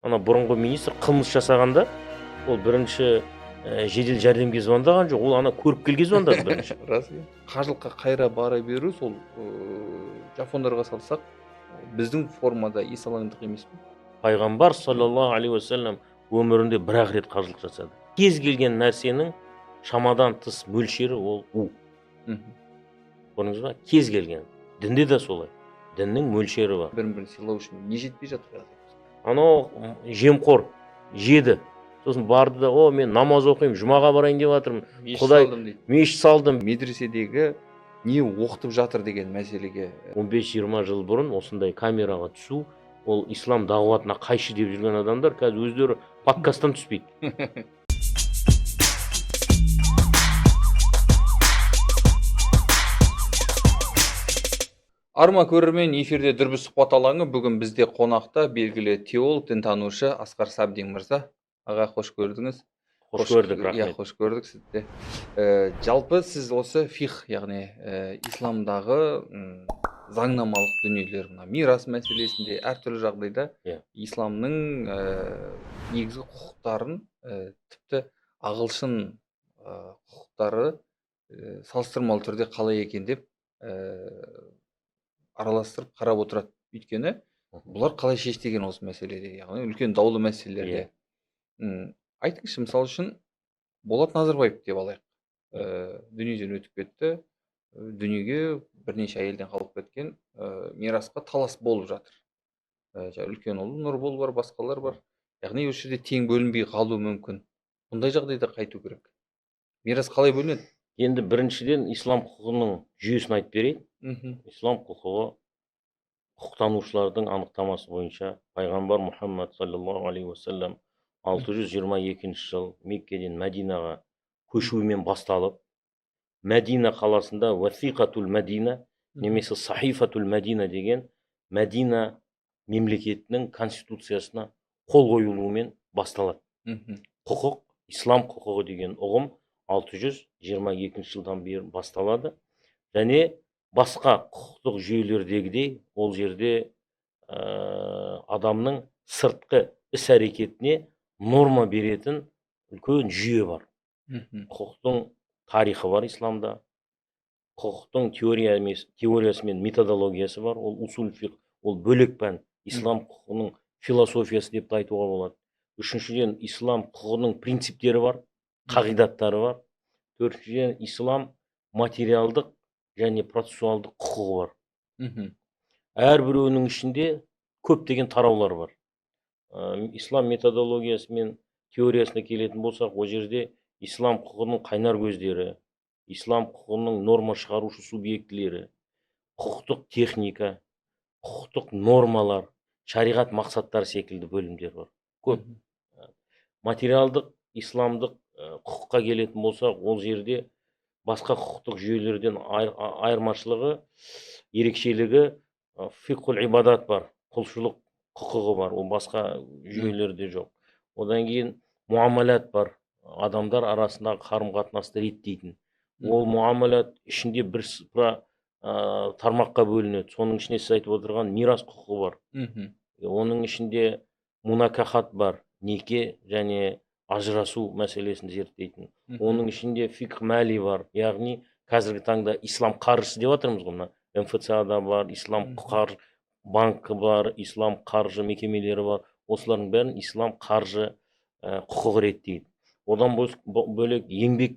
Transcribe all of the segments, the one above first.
ана бұрынғы министр қылмыс жасағанда ол бірінші жедел жәрдемге звондаған жоқ, ол ана көріпкелге звондады бірінші. Рас екен. Қажылыққа қайра бара беру сол жапондарға салсақ, біздің формада исламдық емес пе? Пайғамбар саллаллаху алейхи уассалам өмірінде бір-ақ рет қажылық жасады. Кез келген нәрсенің шамадан тыс мөлшері ол у. Көрдіңіз ба? Кез келген. Дінде де солай. Діннің мөлшері бар. Бірін-бірін сыйлау үшін не жетпей жатыр? Анау жемқор жеді. Сосын барды да, мен намаз оқимын, жұмаға барайын деп жатырмын. Құдай, мешіт салдым. Медреседегі не оқытып жатыр деген мәселеге 15-20 жыл бұрын осындай камераға түсу, ол ислам дағуатына қайшы деп жүрген адамдар қазір өздері подкасттан түспейді. Арма көрермен, эфирде дүрбі сұхбат алаңы. Бүгін бізде қонақта белгілі теолог, дінтанушы Асқар Сабдин мырза. Аға, қош көрдіңіз. Қош көрдік, рахмет. Қош көрдік сізді. Жалпы сіз осы фих, яғни исламдағы заңнамалық дүниелер, мирас мәселесінде әртүрлі жағдайда исламның негізгі құқықтарын, тіпті ағылшын құқықтары салыстырмалы түрде қалай екен деп араластырып қарап отырады. Өйткені бұлар қалай шешті деген осы мәселеде, яғни үлкен даулы мәселелерде. Айтыңызшы, мысалы үшін Болат Назарбаев деп алайық. Дүниеден өтіп кетті. Дүниеге бірнеше әйелден қалып кеткен, мирасқа талас болып жатыр. Үлкен ұлы Нұрбол бар, басқалар бар. Яғни осы жерде тең бөлінбей қалуы мүмкін. Бұндай жағдайда қайту керек. Мирас қалай бөлінеді? Енді біріншіден ислам құқығының жүйесін айтып берейін. Ислам құқығы құқықтанушылардың анықтамасы бойынша пайғамбар Мұхаммад саллаллаху алейхи уассалам 622 жыл Меккеден Мәдинаға көшуімен басталып, Мәдина қаласында Васиқатул Мәдина немесе Сахифатул Мәдина деген Мәдина мемлекетінің конституциясына қол қойылуымен басталады. Құқық, ислам құқығы деген ұғым 622 жылдан бері басталады. Және басқа құқықтық жүйелердегідей ол жерде адамның сыртқы іс-әрекетіне норма беретін үлкен жүйе бар. Құқықтың тарихы бар исламда. Құқықтың теориясы мен методологиясы бар. Ол усул фиқ, ол бөлек пән. Ислам құқығының философиясы деп айтуға болады. Үшіншіден, ислам құқығының принциптері бар, қағидаттары бар. Төртіншіден, ислам материалдық және процессуалдық құқығы бар. Әрбіреуінің ішінде көптеген тараулар бар. Ислам методологиясы мен теориясына келетін болсақ, ол жерде ислам құқығының қайнар көздері, ислам құқығының норма шығарушы субъектілері, құқықтық техника, құқықтық нормалар, шариғат мақсаттар секілді бөлімдер бар. Көп. Материалдық исламдық құқыққа келетін болсақ, ол жерде басқа құқықтық жүйелерден айырмашылығы, ерекшелігі фиқхул ибадат бар, құлшылық құқығы бар, ол басқа жүйелерде жоқ. Одан кейін муамалат бар, адамдар арасындағы қарым-қатынасты реттейтін. Ол муамалат ішінде бір тармаққа бөлінеді. Соның ішінде сіз айтып отырған мирас құқығы бар. Оның ішінде мунакахат бар, неке және ажырасу мәселесін зерттейтін. Оның ішінде фиқх мәли бар, яғни қазіргі таңда ислам қаржысы деп жатырмыз ғой. МФЦ-да бар, ислам қаржы банкі бар, ислам қаржы мекемелері бар. Осылардың бәрін ислам қаржы құқығы реттейді. Одан бөлек еңбек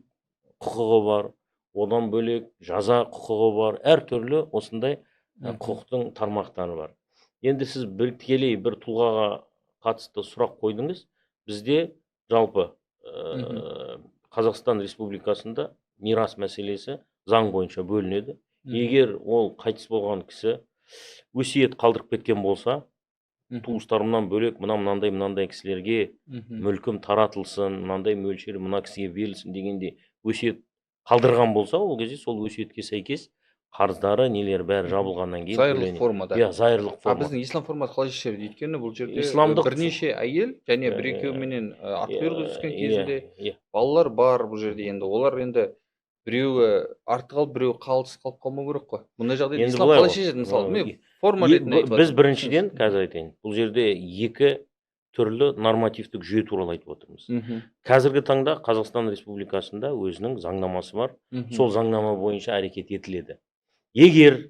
құқығы бар, одан бөлек жаза құқығы бар. Әртүрлі осындай құқықтың тармақтары бар. Енді сіз тікелей бір тұлғаға қатысты сұрақ қойдыңыз. Бізде жалпы Қазақстан Республикасында мирас мәселесі заң бойынша бөлінеді. Егер ол қайтыс болған кісі өсиет қалдырып кеткен болса, туыстарымнан бөлек мынандай кісілерге мүлкім таратылсын, мынандай мөлшері мына кісіге берілсін дегенде өсиет қалдырған болса, ол кезде сол өсиетке сәйкес қарыздары нелер бәрі жабылғаннан кейін зайырлық формада. Зайырлық форма. Біздің ислам формасы қалай шешеді? Өйткені бұл жерде исламдық бірнеше әйел және бір-екеуіменен артқұйрық түскен кезінде балалар бар бұл жерде. Енді олар біреуі артық қалып, біреуі қалыс қалып қалмау керек қой. Бұндай жағдайда ислам қалай шешеді? Мысалы, форма ретінде біз біріншіден қазір айтайын. Бұл жерде екі түрлі нормативтік жүйе туралы айтып отырмыз. Қазіргі таңда Қазақстан Республикасында өзінің заңнамасы бар. Сол заңнама бойынша әрекет етіледі. Егер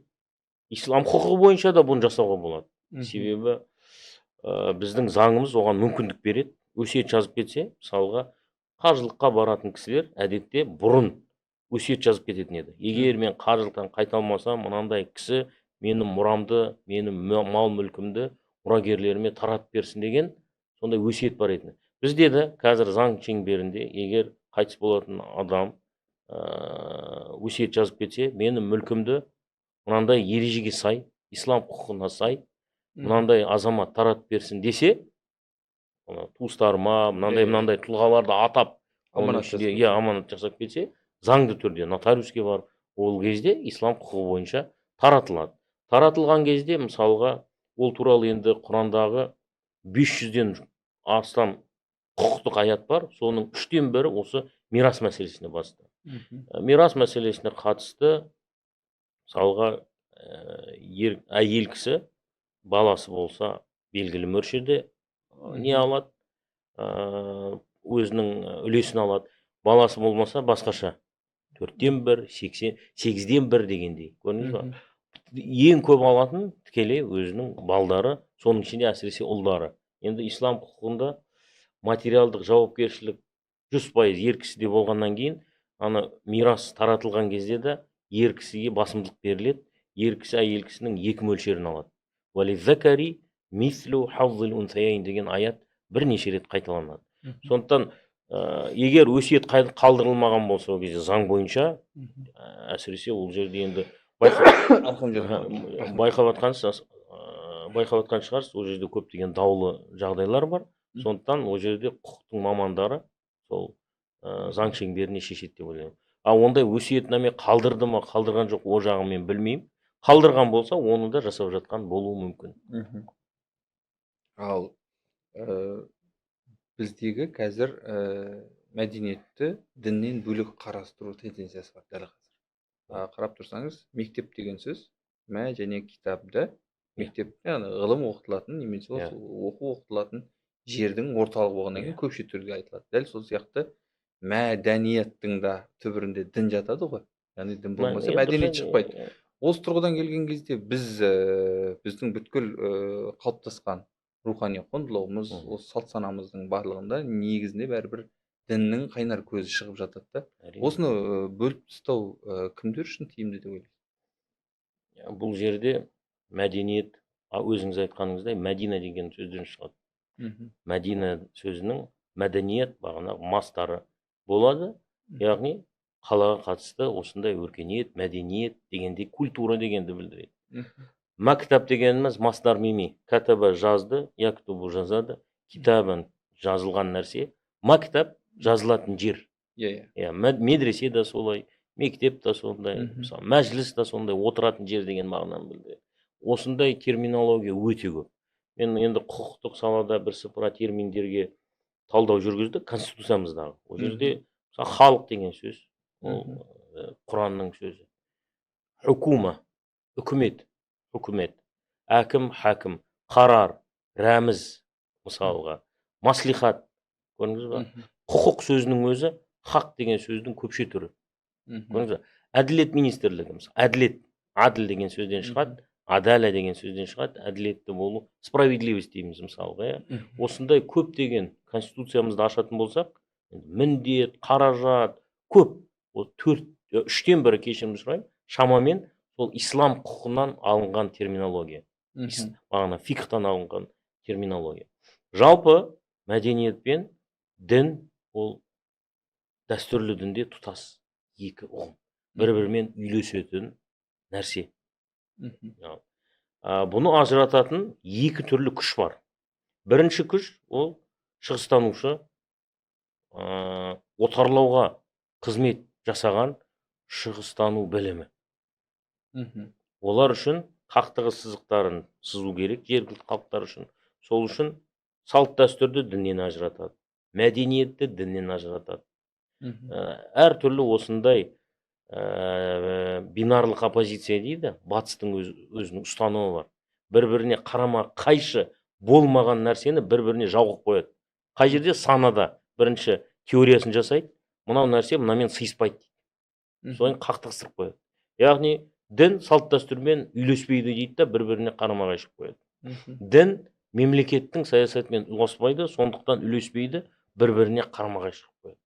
ислам құқығы бойынша да бұны жасауға болады. Себебі біздің заңымыз оған мүмкіндік береді. Өсиет жазып кетсе, мысалға қажылыққа баратын кісілер әдетте бұрын өсиет жазып кететін еді. Егер мен қажылықтан қайта алмасам, мынандай кісі менің мұрамды, менің мал мүлкімді мұрагерлеріме таратып берсін деген сондай өсиет бар еді. Бізде де қазір заң шеңберінде егер қайтыс болатын адам өсиет жазып кетсе, менің мүлкімді мынандай ережеге сай, ислам құқығына сай, мынандай азамат таратып берсін десе, туыстарыма мынандай тұлғаларды атап аманат жасап кетсе, заңды түрде нотариуске барып, ол кезде ислам құқығы бойынша таратылады. Таратылған кезде, мысалға, ол туралы енді Құрандағы 500-ден астам құқықтық аят бар, соның 3-тен бірі осы мирас мәселесіне басты. Мирас мәселесіне қатысты, мысалға, әйел кісі баласы болса белгілі мөлшерде не алады, өзінің үлесін алады. Баласы болмаса басқаша 4-тен 1, 8-ден 1 дегендей. Көрдіңіз ба? Ең көп алатын тікелей өзінің балдары, соның ішінде әсіресе ұлдары. Енді ислам құқығында материалдық жауапкершілік 100% ер кісіде болғаннан кейін, ана мирас таратылған кезде де ер кісіге басымдылық беріледі. Ер кісі әйел кісінің 2 мөлшерін алады. Вализзакари мислу хавзил унсаяйн деген аят бірнеше рет қайталанады. Сондықтан егер өсиет қалдырылмаған болса, ол кезде заң бойынша, әсіресе ол жерде енді байқап атқан шығарсыз, ол жерде көптеген даулы жағдайлар бар. Сондықтан ол жерде құқықтың мамандары сол заң шеңберіне шешеді деп ойлаймын. Ондай өсиетнаме қалдырды ма, қалдырған жоқ, о жағын мен білмеймін. Қалдырған болса, оны да жасап жатқан болуы мүмкін. Ал біздегі қазір мәдениетті діннен бөлек қарастыру тенденциясы бар дәл қазір. Қарап тұрсаңыз, мектеп деген сөз және кітапта мектеп ғылым оқытылатын, немесе оқу оқытылатын жердің орталығы болғаннан кейін көпше түрде айтылады. Дәл сол сияқты мәдениеттің да түбірінде дін жатады ғой. Яғни дін болмаса мәдениет шықпайды. Осы тұрғыдан келген кезде біздің бүткіл қалыптасқан рухани құндылығымыз, осы салт санамыздың барлығында негізінде бәрібір діннің қайнар көзі шығып жатады да. Осыны бөліп тастау кімдер үшін тиімді деп ойлайсыз? Бұл жерде мәдениет, өзіңіз айтқаныңыздай, мәдина деген сөзден шығады. Мәдина сөзінің мәдениет бағана мастары болады, яғни қалаға қатысты осындай өркениет, мәдениет дегенде культура дегенді білдіреді. Мәктәп дегеніміз мастар мими, кәтаба жазды, яктубу жазады, китабан жазылған нәрсе, мәктәп жазылатын жер. Медресе да солай, мектеп та сондай, мәжіліс та сондай, отыратын жер деген мағынаны білдіреді. Осындай терминология өте көп. Мен енді құқықтық салада бірсыпыра терминдерге талдау жүргіздік, конституциямыздағы. Ол жерде халық деген сөз, ол Құранның сөзі. Хукума, үкімет, әкім, хакім, қарар, рәміз, мысалға, маслихат, көрдіңіз ба? Құқық сөзінің өзі хақ деген сөздің көпше түрі. Көрдіңіз ба? Әділет министрлігі, әділет, аділ деген сөзден шығады, адаля деген сөзден шығады, әділетті болу, справедливость дейміз мысалға. Осындай көптеген конституциямызды ашатын болсақ, міндет, қаражат, көп, 3-тен 1 кешірім сұраймын, шамамен сол ислам құқығынан алынған терминология. Бағана фикхтан алынған терминология. Жалпы мәдениет пен дін ол дәстүрлі дінде тұтас екі ұғым. Бір-бірімен үйлесетін нәрсе. Бұны ажырататын 2 түрлі күш бар. Бірінші күш ол шығыстанушы, отарлауға қызмет жасаған шығыстану білімі. Олар үшін қақтығыс сызықтарын сызу керек, жергілікті халықтар үшін. Сол үшін салт дәстүрді діннен ажыратады, мәдениетті діннен ажыратады. Әр түрлі осындай бинарлық оппозиция дейді, батыстың өзінің ұстанымы бар. Бір-біріне қарама қайшы болмаған нәрсені бір-біріне жауғып қояды. Қай жерде? Санада бірінші теориясын жасайды, мынау нәрсе мынамен сыйыспайды дейді. Соны қақтығыстырып қояды. Яғни дін салт дәстүрмен үйлеспейді дейді да бір-біріне қарама-қайшы қояды. Дін мемлекеттің саясатымен ұласпайды, сондықтан үйлеспейді, бір-біріне қарама-қайшы қояды.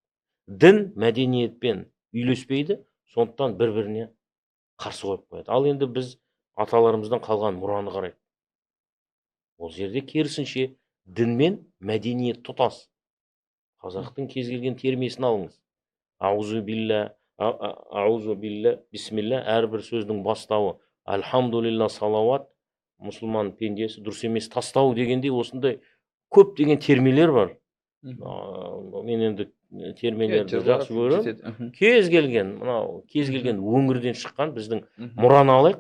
Дін мәдениетпен үйлеспейді, сондықтан бір-біріне қарсы қойып қояды. Ал енді біз аталарымыздан қалған мұраны қарайық. Ол жерде керісінше дін мен мәдениет тұтас. Қазақтың кез келген термесін алыңыз. Аузу билля, бисмилля, әрбір сөздің бастауы. Альхамдулилля, салауат, мұсылман пендесі дұрыс емес тастау дегендей осындай көптеген термилер бар. Мен енді терминдерді жақсы көремін. Кез келген өңірден шыққан біздің мұраны алайық.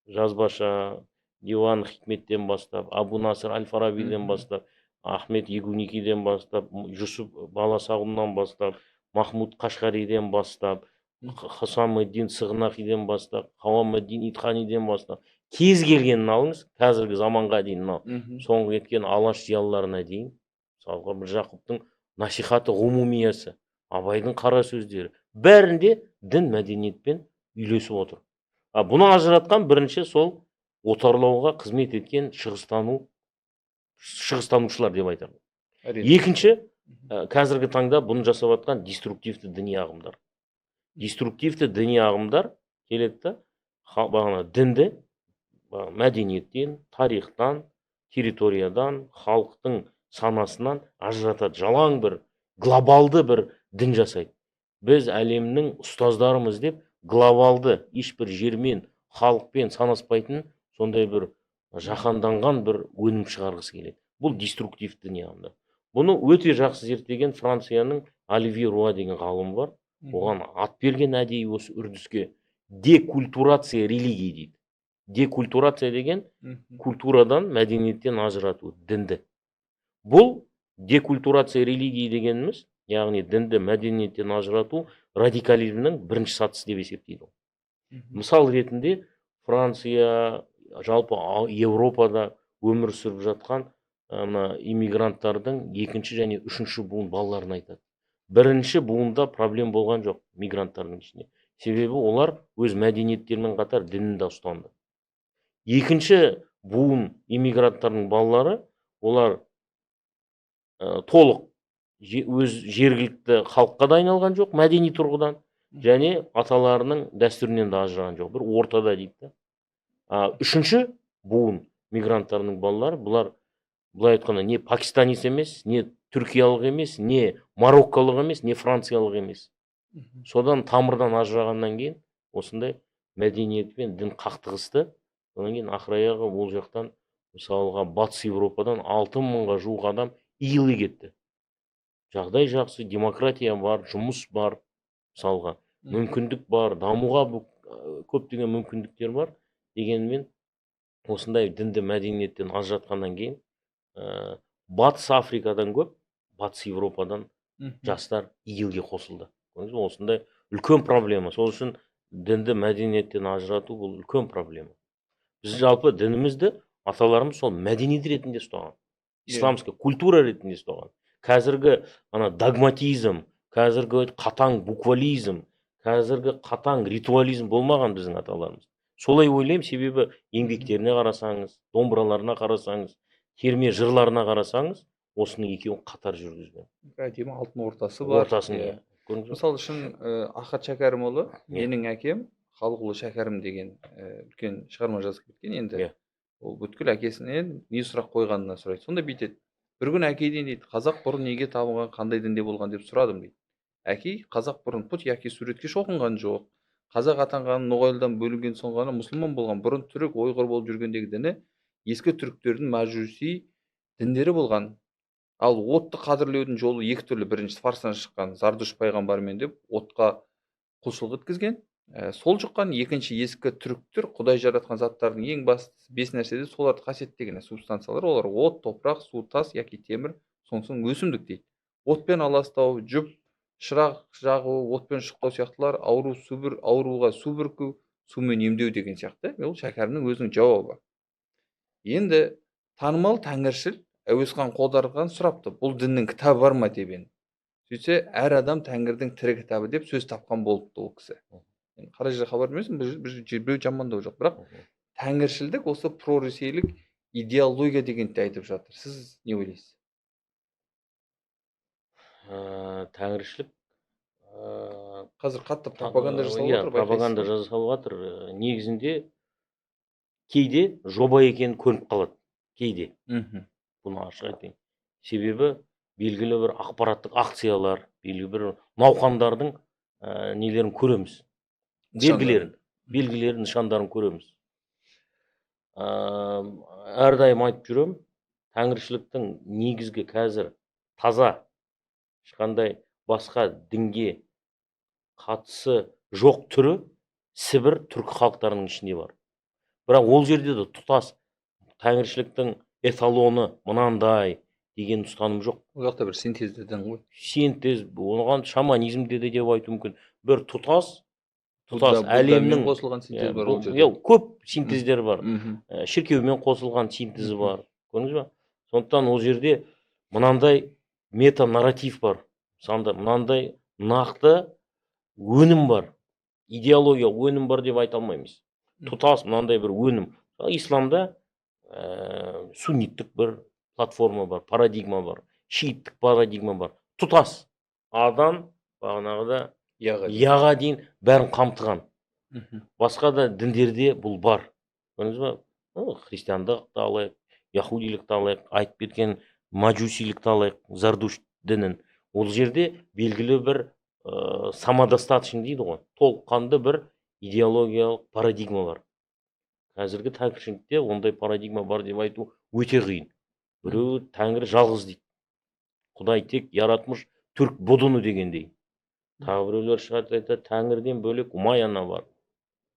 Жазбаша, Диван Хикметтен бастап, Абу Насыр Аль-Фарабиден бастап, Ахмет Егуникиден бастап, Жүсіп Баласағұннан бастап, Махмуд Қашқариден бастап, Хасамуддин Сығнақиден бастап, Қауамуддин Итханиден бастап, кез келгенін алыңыз, қазіргі заманға дейін, соңғы кеткен алаш зиялыларына дейін, мысалға Міржақыптың насихаты ғумумиясы, Абайдың қара сөздері, бәрінде дін мәдениетпен үйлесіп отыр. Бұны ажыратқан бірінші сол отарлауға қызмет еткен шығыстанушылар деп айтамын. Екінші, қазіргі таңда бұны жасап жатқан деструктивті діни ағымдар. Деструктивті діни ағымдар келеді да, дінді мәдениеттен, тарихтан, территориядан, халықтың санасынан ажыратады. Жалаң бір, глобалды бір дін жасайды. Біз әлемнің ұстаздарымыз деп глобалды, ешбір жермен, халықпен санаспайтын сондай бір жаһанданған бір өнім шығарғысы келеді. Бұл деструктивті діни ағымдар. Бұны өте жақсы зерттеген Францияның Оливье Руа деген ғалым бар. Оған ат берген әдейі осы үрдіске декультурация религии дейді. Декультурация деген культурадан, мәдениеттен ажырату, дінді. Бұл декультурация религии дегеніміз, яғни дінді мәдениеттен ажырату радикализмнің бірінші сатысы деп есептейді. Мысал ретінде Франция, жалпы Европада өмір сүріп жатқан иммигранттардың екінші және үшінші буын балаларын айтады. Бірінші буында проблем болған жоқ мигранттардың ішінде. Себебі олар өз мәдениеттерімен қатар дінін де ұстанды. Екінші буын иммигранттардың балалары, олар толық өз жергілікті халыққа да айналған жоқ мәдени тұрғыдан, және аталарының дәстүрінен де ажыраған жоқ. Бір ортада дейді. Үшінші буын мигранттарының балалары, бұлар былай айтқанда не пакистанец емес, не түркиялық емес, не мароккалық емес, не франциялық емес. Содан тамырдан ажырағаннан кейін осындай мәдениет пен дін қақтығысты. Содан кейін ақыраяғы ол жақтан мысалға батыс Европадан 6000-ға жуық адам иіле кетті. Жағдай жақсы, демократия бар, жұмыс бар, мысалға мүмкіндік бар, дамуға көптеген мүмкіндіктер бар. Дегенмен осындай дінді мәдениеттен ажыратқаннан кейін батыс Африкадан көп, батыс Европадан жастар иілге қосылды. Осындай үлкен проблема. Сол үшін дінді мәдениеттен ажырату бұл үлкен проблема. Біз жалпы дінімізді аталарымыз сол мәдениет ретінде ұстаған. Исламская культура ретінде ұстаған. Қазіргі догматизм, қазіргі қатаң буквализм, қазіргі қатаң ритуализм болмаған біздің аталарымыз. Солай ойлаймын, себебі еңбектеріне қарасаңыз, домбыраларына қарасаңыз, терме жырларына қарасаңыз, осының екеуін қатар жүргізген. Әдемі алтын ортасы бар. Мысалы үшін Ахат Шәкәрімұлы, менің әкем Халықұлы Шәкәрім деген үлкен шығарма жазып кеткен. Енді ол бүткіл әкесінен не сұрақ қойғанына сұрайды. Сонда бүйтеді. Бір күн әкеден дейді, қазақ бұрын неге табылған, қандай дінде болған деп сұрадым дейді. Әкей, қазақ бұрын пұт яки суретке шоқынған жоқ. Қазақ атанған ноғайлыдан бөлінген соң ғана мұсылман болған. Бұрын түрік, ойғыр болып жүргендегі діні ескі түріктердің мәжуси діндері болған. Ал отты қадірлеудің жолы екі түрлі. Біріншісі Фарстан шыққан Зардуш пайғамбармен деп отқа құлшылық еткізген. Сол жұққан екінші ескі түріктер Құдай жаратқан заттардың ең бастысы 5 нәрседе соларды қасиеттеген субстанциялар. Олар от, топырақ, су, тас яки темір, соңсын өсімдік дейді. Отпен аластау, жүп, шырақ жағу, отпен шықпау сияқтылар, ауруға су бүрку, сумен емдеу деген сияқты. Ол Шәкәрімнің өзінің жауабы. Енді танымал тәңіршіл Әуезхан Қодархан сұрапты, бұл діннің кітабы бар ма деп енді. Сөйтсе, әр адам тәңірдің тірі кітабы деп сөз тапқан болыпты ол кісі. Қара жерде хабар бермесін, біреу жамандау жоқ. Бірақ тәңіршілдік осы проресейлік идеология дегенді айтып жатыр. Сіз не ойлайсыз? Тәңіршілік Қазір қатты пропаганда жасалып иә, жатыр, пропаганда байқайсыз ба? жасалып жатыр. Негізінде кейде жоба екені көрініп қалады. Кейде. Мгм. Бұны ашық айтайын. Себебі белгілі бір ақпараттық акциялар, белгілі бір науқандардың нелерін көреміз. Белгілерін, нышандарын көреміз. Әрдайым айтып жүрем, тәңіршіліктің негізгі қазір таза, ешқандай басқа дінге қатысы жоқ түрі Сібір түркі халықтарының ішінде бар. Бірақ ол жерде де тұтас тәңіршіліктің эталоны мынандай деген ұстаным жоқ. Ол жақта бір синтезді дін ғой. Синтез, оған шаманизмде де деп айту мүмкін. Бір тұтас әлемнің қосылған синтез бар ол жерде. көп синтездер бар. Мгм. Шіркеумен қосылған синтезі бар. Көрдіңіз ба? Сондықтан ол жерде мынандай мета-нарратив бар. Мынандай нақты өнім бар. Идеология өнім бар деп айта алмаймыз. Тұтас мынандай бір өнім. Исламда сунниттік бір платформа бар, парадигма бар, шииттік парадигма бар. Тұтас адам бағанағыда яға дейін бәрін қамтыған. Басқа да діндерде бұл бар. Көрдіңіз ба? Христиандықты алайық, яхудилікті алайық, айтып кеткен маджусилікті алайық, зардуш дінін. Ол жерде белгілі бір самодостаточный дейді ғой. Толыққанды бір идеологиялық парадигма бар. Қазіргі тәңіршілікте ондай парадигма бар деп айту өте қиын. Біреу тәңір жалғыз дейді. Құдай тек яратмыш түрк будыны дегендей. Тағы біреулер шығады айтады, тәңірден бөлек Умай ана бар.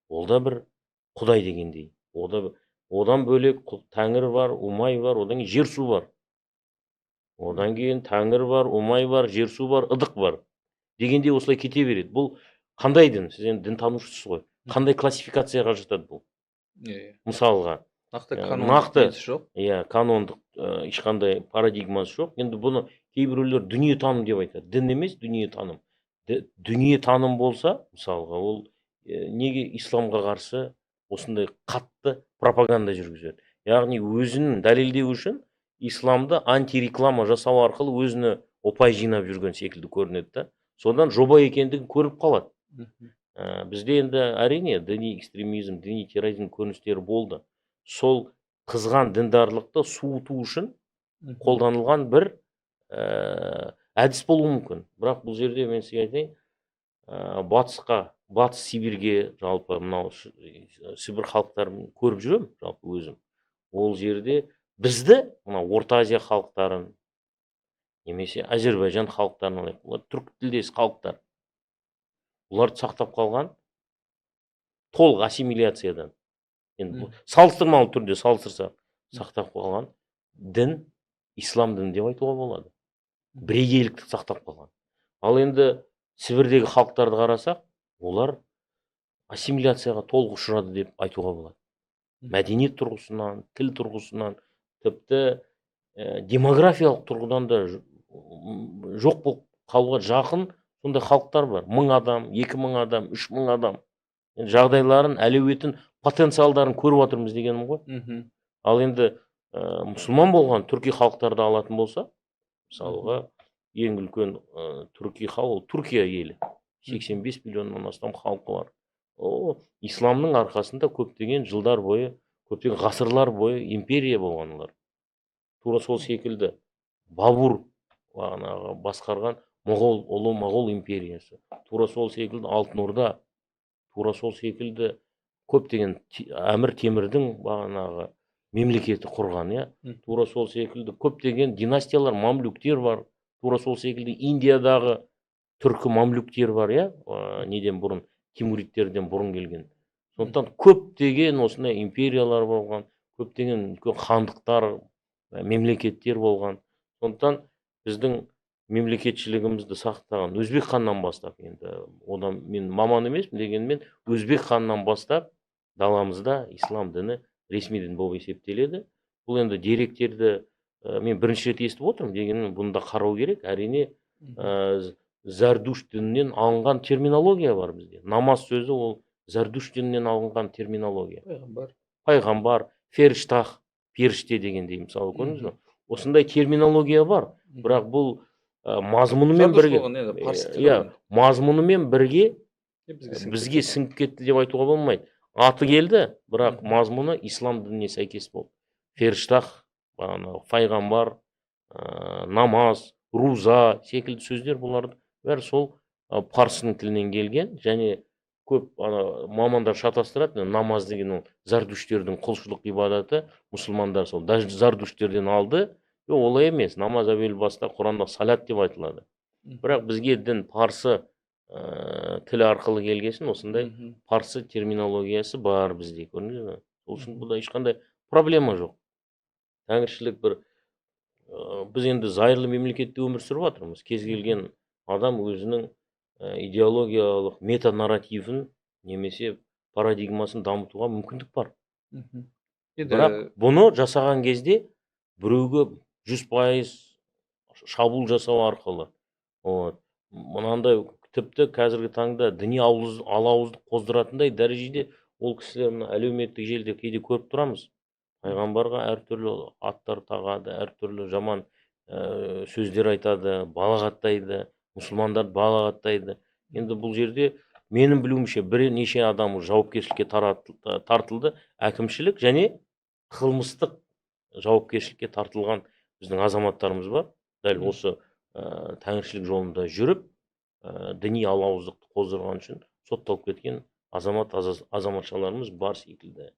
Ол да бір құдай дегендей. Одан бөлек тәңір бар, Умай бар, одан кейін жер су бар. Одан кейін тәңір бар, Умай бар, жер су бар, ыдық бар. Дегенде осылай кете береді. Бұл қандай дін? Сіз енді дін танушысыз ғой. Қандай классификацияға жатады бұл? Мысалға, нақты канондық ешқандай парадигмасы жоқ. Енді бұны кейбіреулер дүниетаным деп айтады. Дін емес, дүниетаным. Дүниетаным болса, мысалға, ол неге исламға қарсы осындай қатты пропаганда жүргізеді? Яғни өзін дәлелдеу үшін исламды антиреклама жасау арқылы өзіне опай жинап жүрген секілді көрінеді. Содан жоба екендігін көріп қалады. Бізде енді әрине діни экстремизм, діни терроризм көріністері болды. Сол қызған діндарлықты суыту үшін қолданылған бір әдіс болуы мүмкін. Бірақ бұл жерде мен сізге айтайын, батыс Сибирьге, жалпы мынау Сібір халықтарын көріп жүрем, жалпы өзім. Ол жерде бізді, мынау Орта Азия халықтарын, немесе Әзербайжан халықтарын алайық, олар түркі тілдес халықтар. Оларды сақтап қалған толық ассимиляциядан. Енді салыстырмалы түрде салыстырсақ, сақтап қалған дін ислам діні деп айтуға болады. Бірегейлікті сақтап қалған. Ал енді Сібірдегі халықтарды қарасақ, олар ассимиляцияға толық ұшырады деп айтуға болады. Мәдениет тұрғысынан, тіл тұрғысынан, тіпті демографиялық тұрғыдан да жоқ болып қалуға жақын сондай халықтар бар. 1000 адам, 2000 адам, 3000 адам. Жағдайларын, әлеуетін, потенциалдарын көріп отырмыз дегенім ғой. Ал енді мұсылман болған түрки халықтарды алатын болса, мысалға, ең үлкен түрки халық, Түркия елі. 85 миллионнан астам халқы бар. Исламның арқасында көптеген жылдар бойы, көптеген ғасырлар бойы империя болған олар. Тура сол секілді Бабур басқарған ұлы Моғол империясы. Тура сол секілді Алтын Орда, тура сол секілді көптеген Әмір Темірдің мемлекеті құрған, тура сол секілді көптеген династиялар, мамлюктер бар. Тура сол секілді Индиядағы түркі мамлюктер бар, неден бұрын, Тимуридтерден бұрын келген. Сондықтан көптеген осындай империялар болған, көптеген хандықтар, мемлекеттер болған. Сондықтан біздің мемлекетшілігімізді сақтаған өзбек ханнан бастап, енді одан мен маман емеспін дегенмен, өзбек ханнан бастап даламызда ислам діні ресми дін болып есептеледі. бұл енді деректерді мен бірінші рет естіп отырмын, дегенмен бұны да қарау керек. Әрине зардуш дінінен алынған терминология бар бізде. Намаз сөзі ол зардуш дінінен алынған терминология. Пайғамбар, ферштах, періште дегендей, мысалы, көрдіңіз бе? Осындай терминология бар, бірақ бұл мазмұнымен бірге, мазмұнымен бірге бізге сіңіп кетті деп айтуға болмайды. Аты келді, бірақ мазмұны ислам дініне сәйкес болды. Ферштах, пайғамбар, намаз, руза секілді сөздер, бұларды бәрі сол парсының тілінен келген, және көп мамандар шатастырады. Намаз деген ол зардуштердің құлшылық ибадаты, мұсылмандар сол зардуштерден алды. Олай емес. Намаз әуел баста Құранда салат деп айтылады. Бірақ бізге дін парсы тілі арқылы келгесін, осындай парсы терминологиясы бар бізде, көрдіңіз бе? Сол үшін бұда ешқандай проблема жоқ. Тәңіршілік бір, біз енді зайырлы мемлекетте өмір сүріп жатырмыз. Кез келген адам өзінің идеологиялық метанарративін немесе парадигмасын дамытуға мүмкіндік бар. Бірақ бұны жасаған кезде біреуге 100% шабуыл жасау арқылы, мынандай тіпті қазіргі таңда діни алауыздық қоздыратындай дәрежеде ол кісілер әлеуметтік желіде кейде көріп тұрамыз. Пайғамбарға әртүрлі аттар тағады, әртүрлі жаман сөздер айтады, балағаттайды, мұсылмандарды балағаттайды. Енді бұл жерде менің білуімше бірнеше адам жауапкершілікке тартылды, әкімшілік және қылмыстық жауапкершілікке тартылған біздің азаматтарымыз бар. Дәл осы тәңіршілік жолында жүріп, діни алауыздықты қоздырған үшін сотталып кеткен азаматшаларымыз бар секілді.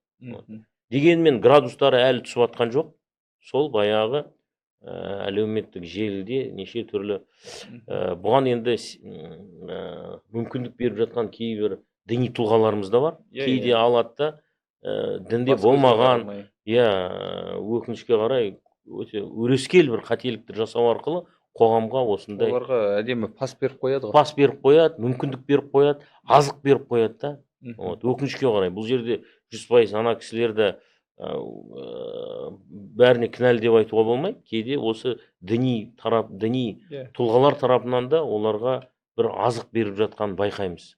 Дегенмен градустары әлі түсіп жатқан жоқ. Сол баяғы әлеуметтік желіде неше түрлі бұған енді мүмкіндік беріп жатқан кейбір діни тұлғаларымыз да бар. Кейде алады да дінде болмаған, өкінішке қарай өте өрескел бір қателіктер жасау арқылы қоғамға осындай оларға әдемі пас беріп қояды ғой. Пас беріп қояды, мүмкіндік беріп қояды, азық беріп қояды да. Өкінішке қарай бұл жерде 100% ана кісілерді бәріне кінәлі деп айтуға болмайды. Кейде осы діни тұлғалар тарапынан да оларға бір азық беріп жатқанын байқаймыз.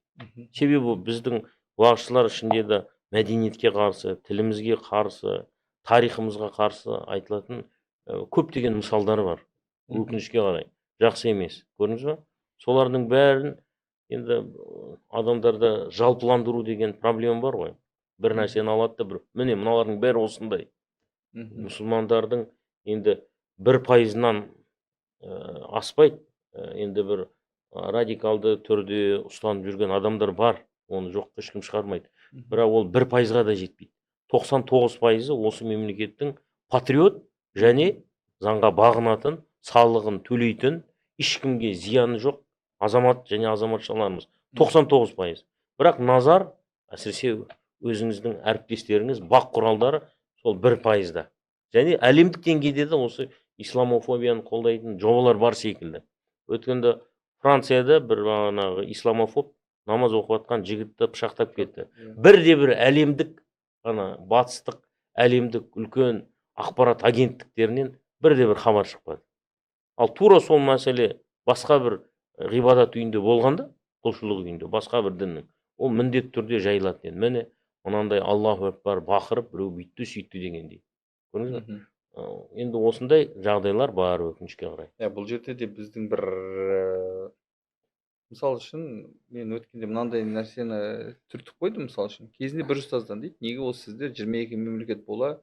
Себебі біздің уағызшылар ішінде де мәдениетке қарсы, тілімізге қарсы, тарихымызға қарсы айтылатын көптеген мысалдар бар. Өкінішке қарай жақсы емес. Көрдіңіз бе? Солардың бәрін енді адамдарда жалпыландыру деген проблема бар ғой. Бір нәрсені алады да, міне мыналардың бәрі осындай. Мұсылмандардың енді 1%-нан аспайды. Енді бір радикалды түрде ұстанып жүрген адамдар бар. Оны жоққа ешкім шығармайды. Бірақ ол 1%-ға да жетпейді. 99% осы мемлекеттің патриот және заңға бағынатын, салығын төлейтін, ешкімге зияны жоқ азамат және азаматшаларымыз. 99%. Бірақ назар, әсіресе өзіңіздің әріптестеріңіз, бақ құралдары сол 1%-да. Және әлемдік деңгейде де осы исламофобияны қолдайтын жобалар бар секілді. Өткенде Францияда бір исламофоб намаз оқып жатқан жігітті пышақтап кетті. Бірде-бір әлемдік, батыстық әлемдік үлкен ақпарат агенттіктерінен бірде-бір хабар шықпады. Ал тура сол мәселе басқа бір ғибадат үйінде болғанда, құлшылық үйінде, басқа бір діннің, ол міндетті түрде жайылатын еді. Міне, мынандай Аллаху акбар бақырып, біреу бүйтті, сөйтті дегендей. Көрдіңіз бе? Енді осындай жағдайлар бар, өкінішке қарай. Бұл жерде де біздің бір мысал үшін, мен өткенде мынандай нәрсені түртіп қойдым, мысал үшін. Кезінде бір ұстаздан дейді, неге осы сіздер 22 мемлекет бола,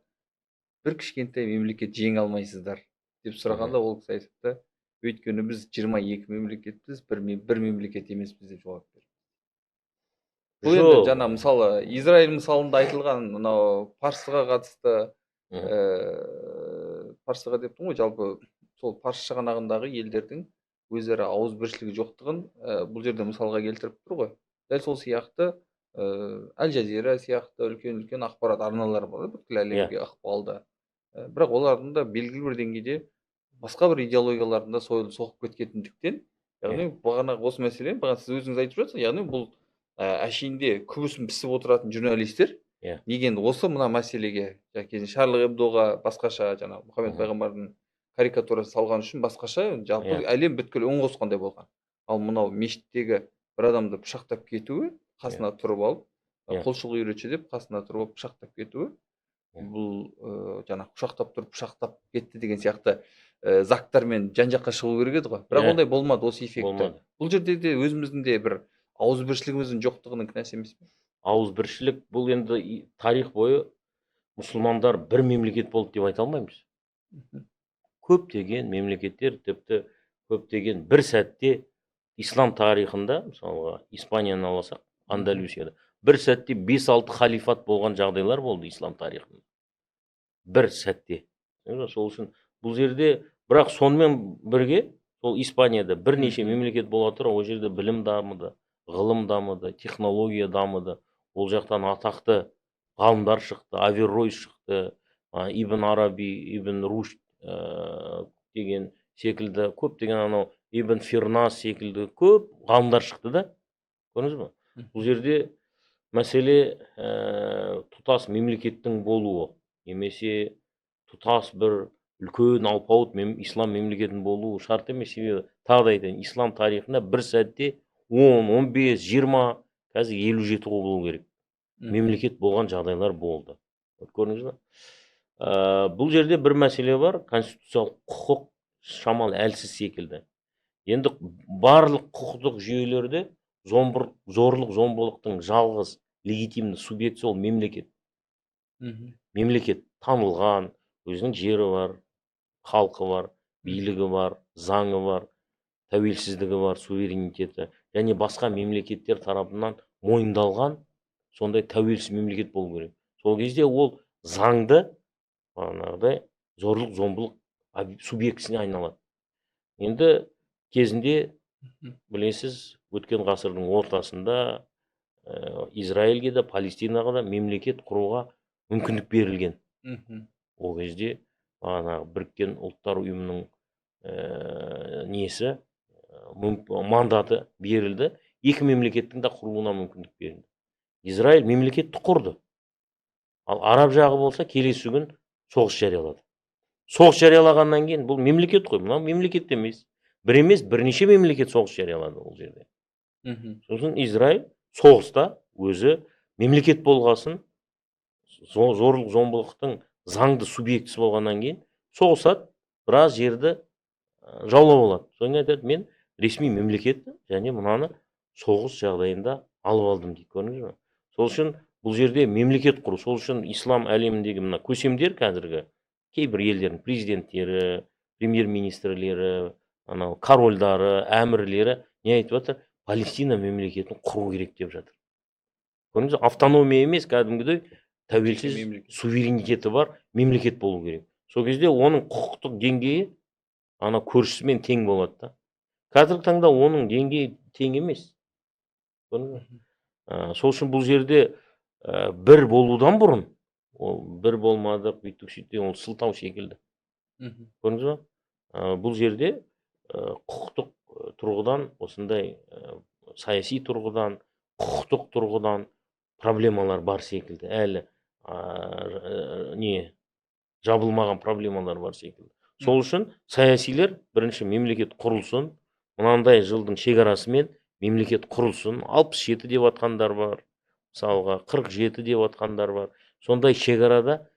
бір кішкентай мемлекет жеңе алмайсыздар деп сұрағанда, ол кісі айтыпты, өйткені біз 22 мемлекетпіз, бір мемлекет емеспіз деп жауап берді. Бұл енді жаңа мысалы Израиль мысалында айтылған мынау парсыға қатысты, парсыға деп тұрмын ғой, жалпы сол парсы шығанағындағы елдердің өзара ауызбіршілігі жоқтығын бұл жерде мысалға келтіріп тұр ғой. Дәл сол сияқты Әл-Жазира сияқты үлкен ақпарат арналары бар, бүткіл әлемге ықпалды. Бірақ олардың да белгілі бір деңгейде басқа бір идеологияларында сойылып соғып кеткендіктен, яғни бағана осы мәселені, бағана сіз өзіңіз айтып жатсыз, яғни бұл әшейінде күбісін пісіп отыратын журналистер Иә. Неге енді осы мына мәселеге жаңағы Шарли Эбдоға басқаша жаңағы Мұхаммед пайғамбардың карикатурасы салған үшін басқаша жалпы әлем бүткіл үн қосқандай болған. Ал мынау мешіттегі бір адамды пышақтап кетуі, қасына тұрып алып, құлшылық үйретші деп қасына тұрып алып пышақтап кетуі, бұл жаңағы құшақтап тұрып пышақтап кетті деген сияқты зактармен жан жаққа шығу керек еді ғой. Бірақ ондай болмады, осы эффекті. Бұл жерде де өзіміздің де бір ауызбіршілігіміздің жоқтығының кінәсі емес пе? Ауызбіршілік бұл енді тарих бойы мұсылмандар бір мемлекет болды деп айта алмаймыз. Көптеген мемлекеттер, тіпті көптеген бір сәтте ислам тарихында, мысалға Испанияны алсақ, Андалусияда бір сәтте 5-6 халифат болған жағдайлар болды ислам тарихында. Бір сәтте. Сол үшін бұл жерде, бірақ сонымен бірге, сол Испанияда бірнеше мемлекет бола тұра, ол жерде білім дамыды, ғылым дамыды, технология дамыды. Ол жақтан атақты ғалымдар шықты, Аверройс шықты, Ибн Араби, Ибн Рушд деген секілді, көптеген анау Ибн Фирнас секілді көп ғалымдар шықты да. Көрдіңіз бе? Бұл жерде мәселе тұтас мемлекеттің болуы, немесе тұтас бір үлкен алпауыт ислам мемлекетінің болуы шарт емес. Себебі тағы да айтайын, ислам тарихында бір сәтте 10, 15, 20, қазір 57 болу керек. Мемлекет болған жағдайлар болды. Көрдіңіз бе? Бұл жерде бір мәселе бар, конституциялық құқық шамалы әлсіз секілді. Енді барлық құқықтық жүйелерде зорлық зомбылықтың жалғыз легитимді субъекті ол мемлекет. Мемлекет танылған, өзінің жері бар, халқы бар, билігі бар, заңы бар, тәуелсіздігі бар, суверенитеті, және басқа мемлекеттер тарапынан мойындалған сондай тәуелсіз мемлекет болу керек. Сол кезде ол заңды зорлық зомбылық субъектісіне айналады. Енді кезінде білесіз, өткен ғасырдың ортасында Израильге де, Палестинаға да мемлекет құруға мүмкіндік берілген. Ол кезде біріккен ұлттар ұйымының мандаты берілді. Екі мемлекеттің де құруына мүмкіндік берілді. Израиль мемлекетті құрды. Ал араб жағы болса келесі күн соғыс жариялады. Соғыс жариялағаннан кейін бұл мемлекет қой, мынау мемлекет емес. Бір емес, бірнеше мемлекет соғыс жариялады ол жерде. Сосын Израиль соғыста өзі мемлекет болғасын, зорлық зомбылықтың заңды субъектісі болғаннан кейін соғысады, біраз жерді жаулап алады. Соны айтады, мен ресми мемлекет және мынаны соғыс жағдайында алып алдым дейді. Көрдіңіз бе? Сол үшін бұл жерде мемлекет құру. Сол үшін ислам әлеміндегі мына көсемдер қазіргі кейбір елдердің президенттері, премьер-министрлері, анау корольдары, әмірлері не айтып жатыр? Палестина мемлекетін құру керек деп жатыр. Көрдіңіз бе? Автономия емес, кәдімгідей тәуелсіз суверенитеті бар мемлекет болу керек. Сол кезде оның құқықтық деңгейі ана көршісімен тең болады да. Қазіргі таңда оның деңгейі тең емес. Сол үшін бұл жерде бір болудан бұрын, ол бір болмадық, бүйтік сөйтіп, ол сылтау секілді. Көрдіңіз бе? Бұл жерде құқықтық тұрғыдан, осындай саяси тұрғыдан, құқықтық тұрғыдан проблемалар бар секілді. Әлі жабылмаған проблемалар бар секілді. Сол үшін саясилер бірінші мемлекет құрылсын, мынандай жылдың шекарасымен мемлекет құрылсын, 67 деп атқандар бар, мысалға 47 деп атқандар бар. Сондай шекарада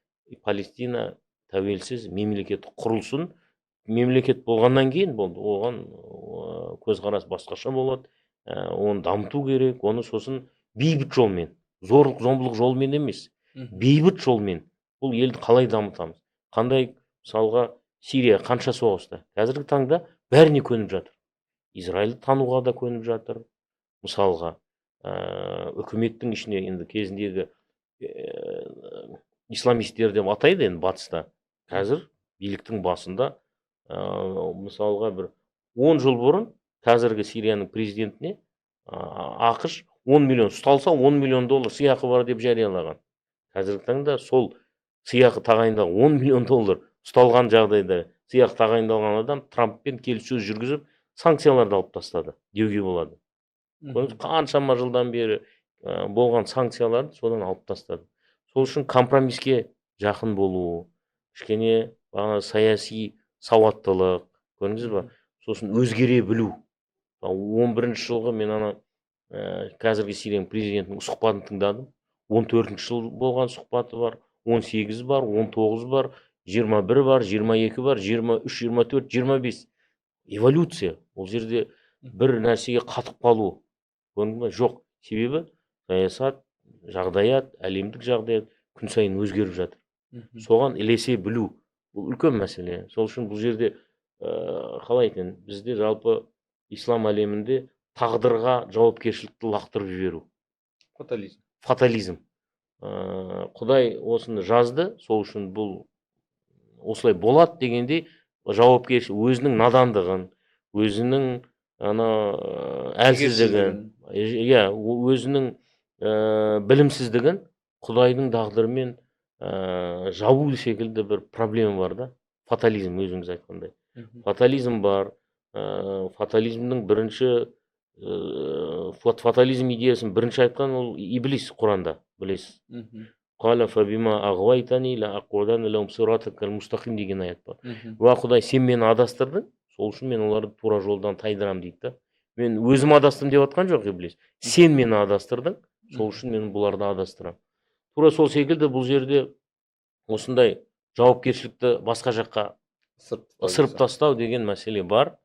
Палестина тәуелсіз мемлекет құрылсын. Мемлекет болғаннан кейін болды, оған көзқарас басқаша болады, оны дамыту керек, оны сосын бейбіт жолмен, зорлық зомбылық жолмен емес, бейбіт жолмен бұл елді қалай дамытамыз? Қандай, мысалға, Сирия қанша соғысты? Қазіргі таңда бәріне көніп жатыр. Израильді тануға да көніп жатыр. Мысалға, үкіметтің ішіне енді кезіндегі исламистер деп атайды енді батыста. Қазір биліктің басында, мысалға, бір 10 жыл бұрын қазіргі Сирияның президентіне ақш 10 миллион, ұсталса $10 миллион сыйақы бар деп жариялаған. Қазіргі таңда сол сыйақы тағайындалған $10 миллион ұсталған жағдайда сыйақы тағайындалған адам Трамппен келіссөз жүргізіп санкцияларды алып тастады деуге болады. Қаншама жылдан бері болған санкцияларды содан алып тастады. Сол үшін компромиске жақын болу, кішкене саяси сауаттылық, көрдіңіз ба? Сосын өзгере білу. 11-ші жылғы мен қазіргі Сирияның президентінің сұхбатын тыңдадым. 14-ші жыл болған сұхбаты бар, 18 бар, 19 бар, 21 бар, 22 бар, 23, 24, 25. Эволюция. Ол жерде бір нәрсеге қатып қалу. Көрдіңіз ба? Жоқ. Себебі саясат, жағдаят, әлемдік жағдаят күн сайын өзгеріп жатыр. Соған ілесе білу. Бұл үлкен мәселе. Сол үшін бұл жерде қалай екен, бізде жалпы ислам әлемінде тағдырға жауапкершілікті лақтырып жіберу. Фатализм. Құдай осыны жазды, сол үшін бұл осылай болады дегенде жауапкершілік өзінің надандығын, өзінің әлсіздігін, өзінің білімсіздігін Құдайдың тағдырымен жабу секілді бір проблема бар да. Фатализм, өзіңіз айтқандай. Фатализм бар. Фатализмнің фатализм идеясын бірінші айтқан ол Иблис Құранда, білесіз. Қала фабима ағвайтани ла ақудан лаум сиратакал мустақим деген аят бар. Уа Құдай, сен мені адастырдың, сол үшін мен оларды тура жолдан тайдырам дейді да. Мен өзім адастым деп жатқан жоқ Иблис. Сен мені адастырдың, сол үшін мен бұларды адастырам. Тура сол секілді бұл жерде осындай жауапкершілікті басқа жаққа ысырып тастау деген мәселе бар.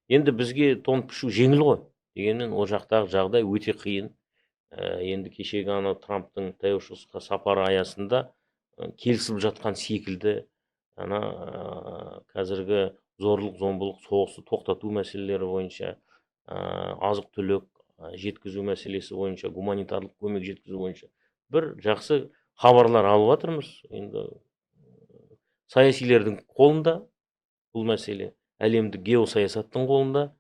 Енді бізге тон пішу жеңіл ғой. Дегенмен ол жақтағы жағдай өте қиын. Енді кешегі Трамптың таяу шығысқа сапары аясында келісіп жатқан секілді қазіргі зорлық зомбылық соғысты тоқтату мәселелері бойынша, азық түлік жеткізу мәселесі бойынша, гуманитарлық көмек жеткізу бойынша бір жақсы хабарлар алып жатырмыз. Енді саясилердің қолында бұл мәселе, әлемдік геосаясаттың қолында.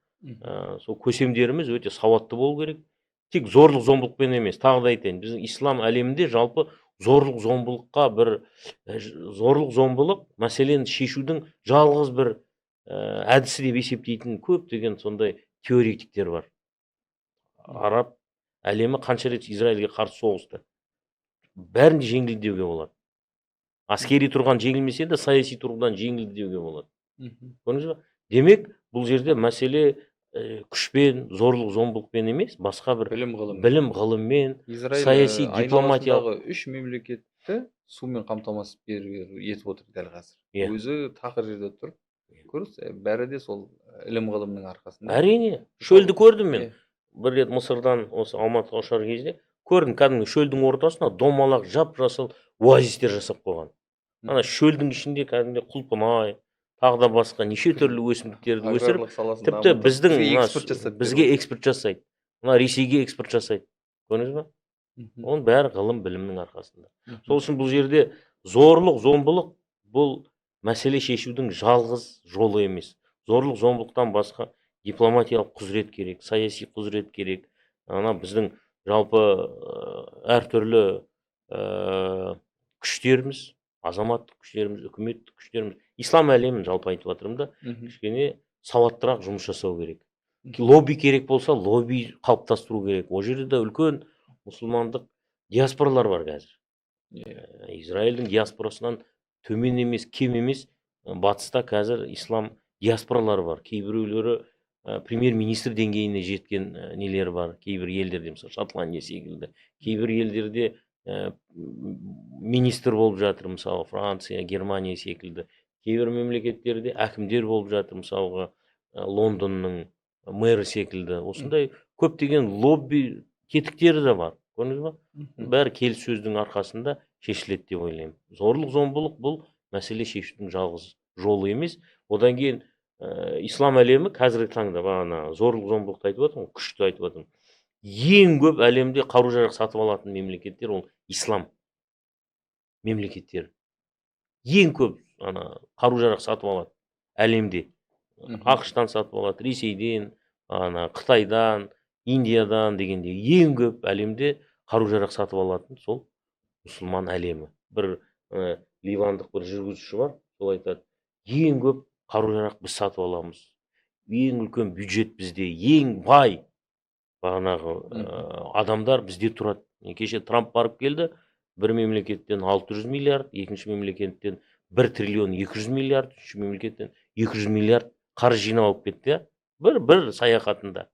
Сол көсемдеріміз өте сауатты болу керек. Тек зорлық зомбылықпен емес, тағы да айтайын, біздің ислам әлемінде жалпы зорлық зомбылық мәселені шешудің жалғыз бір әдісі деп есептейтін көптеген сондай теоретиктер бар. Араб әлемі қанша рет Израильге қарсы соғысты. Бәрін жеңілді деуге болады. Аскери тұрған жеңілмесе де, саяси тұрғыдан жеңілді деуге болады. Көрдіңіз ба? Демек, бұл жерде мәселе күшпен, зорлық зомбылықпен емес, басқа бір білім ғылыммен, саяси дипломатиялық 3 мемлекетті сумен қамтамасыз етіп отыр дәл қазір. Өзі тақыр жерде тұр. Көрдіңіз, бәрі де сол ілім ғылымның арқасында. Әрине, шөлді көрдім мен. Бір рет Мысырдан осы Алматыға ұшар кезде көрдім, кәдімгі шөлдің ортасына домалақ жап-жасыл оазистер жасап қойған. Шөлдің ішінде кәдімгі құлпынай, тағы да басқа неше түрлі өсімдіктерді өсіріп, тіпті бізге экспорт жасайды. Ресейге экспорт жасайды. Көрдіңіз ба? Оның бәрі ғылым білімнің арқасында. Сол үшін бұл жерде зорлық, зомбылық бұл мәселе шешудің жалғыз жолы емес. Зорлық, зомбылықтан басқа дипломатиялық құзырет керек, саяси құзырет керек. Біздің жалпы әртүрлі күштеріміз, азаматтық күштеріміз, үкіметтік күштеріміз, ислам әлемін жалпы айтып жатырмын да, кішкене сауаттырақ жұмыс жасау керек. Лобби керек болса, лобби қалыптастыру керек. Ол жерде де үлкен мұсылмандық диаспоралар бар қазір. Израильдің диаспорасынан төмен емес, кем емес, батыста қазір ислам диаспоралары бар. Кейбіреулері премьер-министр деңгейіне жеткен нелер бар. Кейбір елдерде, мысалы Шотландия секілді. Кейбір елдерде министр болып жатыр, мысалы Франция, Германия секілді. Кейбір мемлекеттерде әкімдер болып жатыр, мысалға Лондонның мэрі секілді. Осындай көптеген лобби тетіктері де бар. Көрдіңіз ба? Бәрі келіссөздің арқасында шешіледі деп ойлаймын. Зорлық, зомбылық бұл мәселе шешудің жалғыз жолы емес. Одан кейін ислам әлемі қазіргі таңда зорлық, зомбылықты айтып отырмын, күшті айтып отырмын. Ең көп әлемде қару-жарақ сатып алатын мемлекеттер ол ислам мемлекеттері. Ең көп қару-жарақ сатып алады әлемде. ақш-тан сатып алады, Ресейден, Қытайдан, Индиядан дегенде ең көп әлемде қару-жарақ сатып алатын сол мұсылман әлемі. Бір ливандық бір жүргізуші бар, сол айтады, ең көп қару-жарақ біз сатып аламыз. Ең үлкен бюджет бізде, ең бай бағанағы адамдар бізде тұрады. Кеше Трамп барып келді, бір мемлекеттен 600 миллиард, екінші мемлекеттен 1 триллион 200 миллиард, үшінші мемлекеттен 200 миллиард қаржы жинап алып кетті, иә. Бір саяхатында.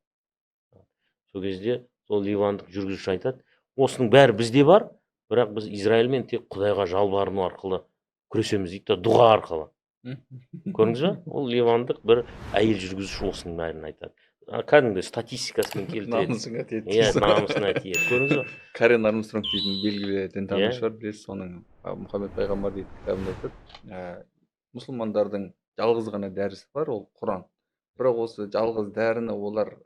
Сол кезде сол ливандық жүргізуші айтады, осының бәрі бізде бар, бірақ біз Израильмен тек Құдайға жалбарыну арқылы күресеміз дейді, дұға арқылы. Көрдіңіз бе? Ол ливандық бір әйел жүргізуші осының бәрін айтады. Кәдімгі статистикасымен келтіреді. Намысыңа тиеді. Иә, намысына тиеді. Көрдіңіз бе? Карен Армстронг дейтін белгілі дінтанушы бар, білесіз, соның Мұхаммед пайғамбар дейтін кітабында айтады. Мұсылмандардың жалғыз ғана дәрісі бар, ол Құран. Бірақ осы жалғыз дәріні олар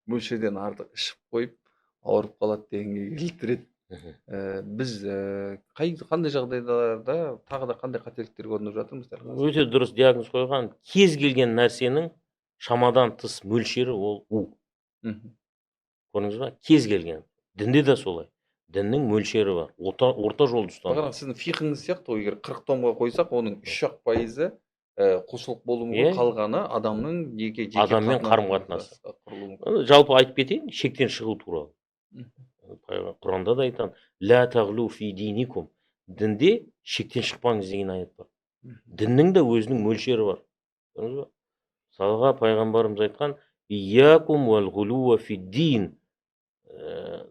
мөлшерден артық ішіп қойып, ауырып қалады дегенге келтіреді. Біз қандай жағдайларда тағы да қандай қателіктер көрініп жатырмыз? Өте дұрыс диагноз қойған. Кез келген нәрсенің шамадан тыс мөлшері ол у. Көрдіңіз ба? Кез келген. Дінде де солай. Діннің мөлшері бар. Орта жолды ұстану. Бағана сіздің фиқіңіз сияқты, егер 40 томға қойсақ, оның 3% құлшылық болуы мүмкін, қалғаны адамның адаммен қарым-қатынасы. Жалпы айтып кетейін, шектен шығу туралы. Құранда да айтады, ля тағлу фи диникум. Дінде шектен шықпаңыз деген аят бар. Діннің де өзінің мөлшері бар. Көрдіңіз ба? Мысалға пайғамбарымыз айтқан, иякум уәл ғулуа фи дин.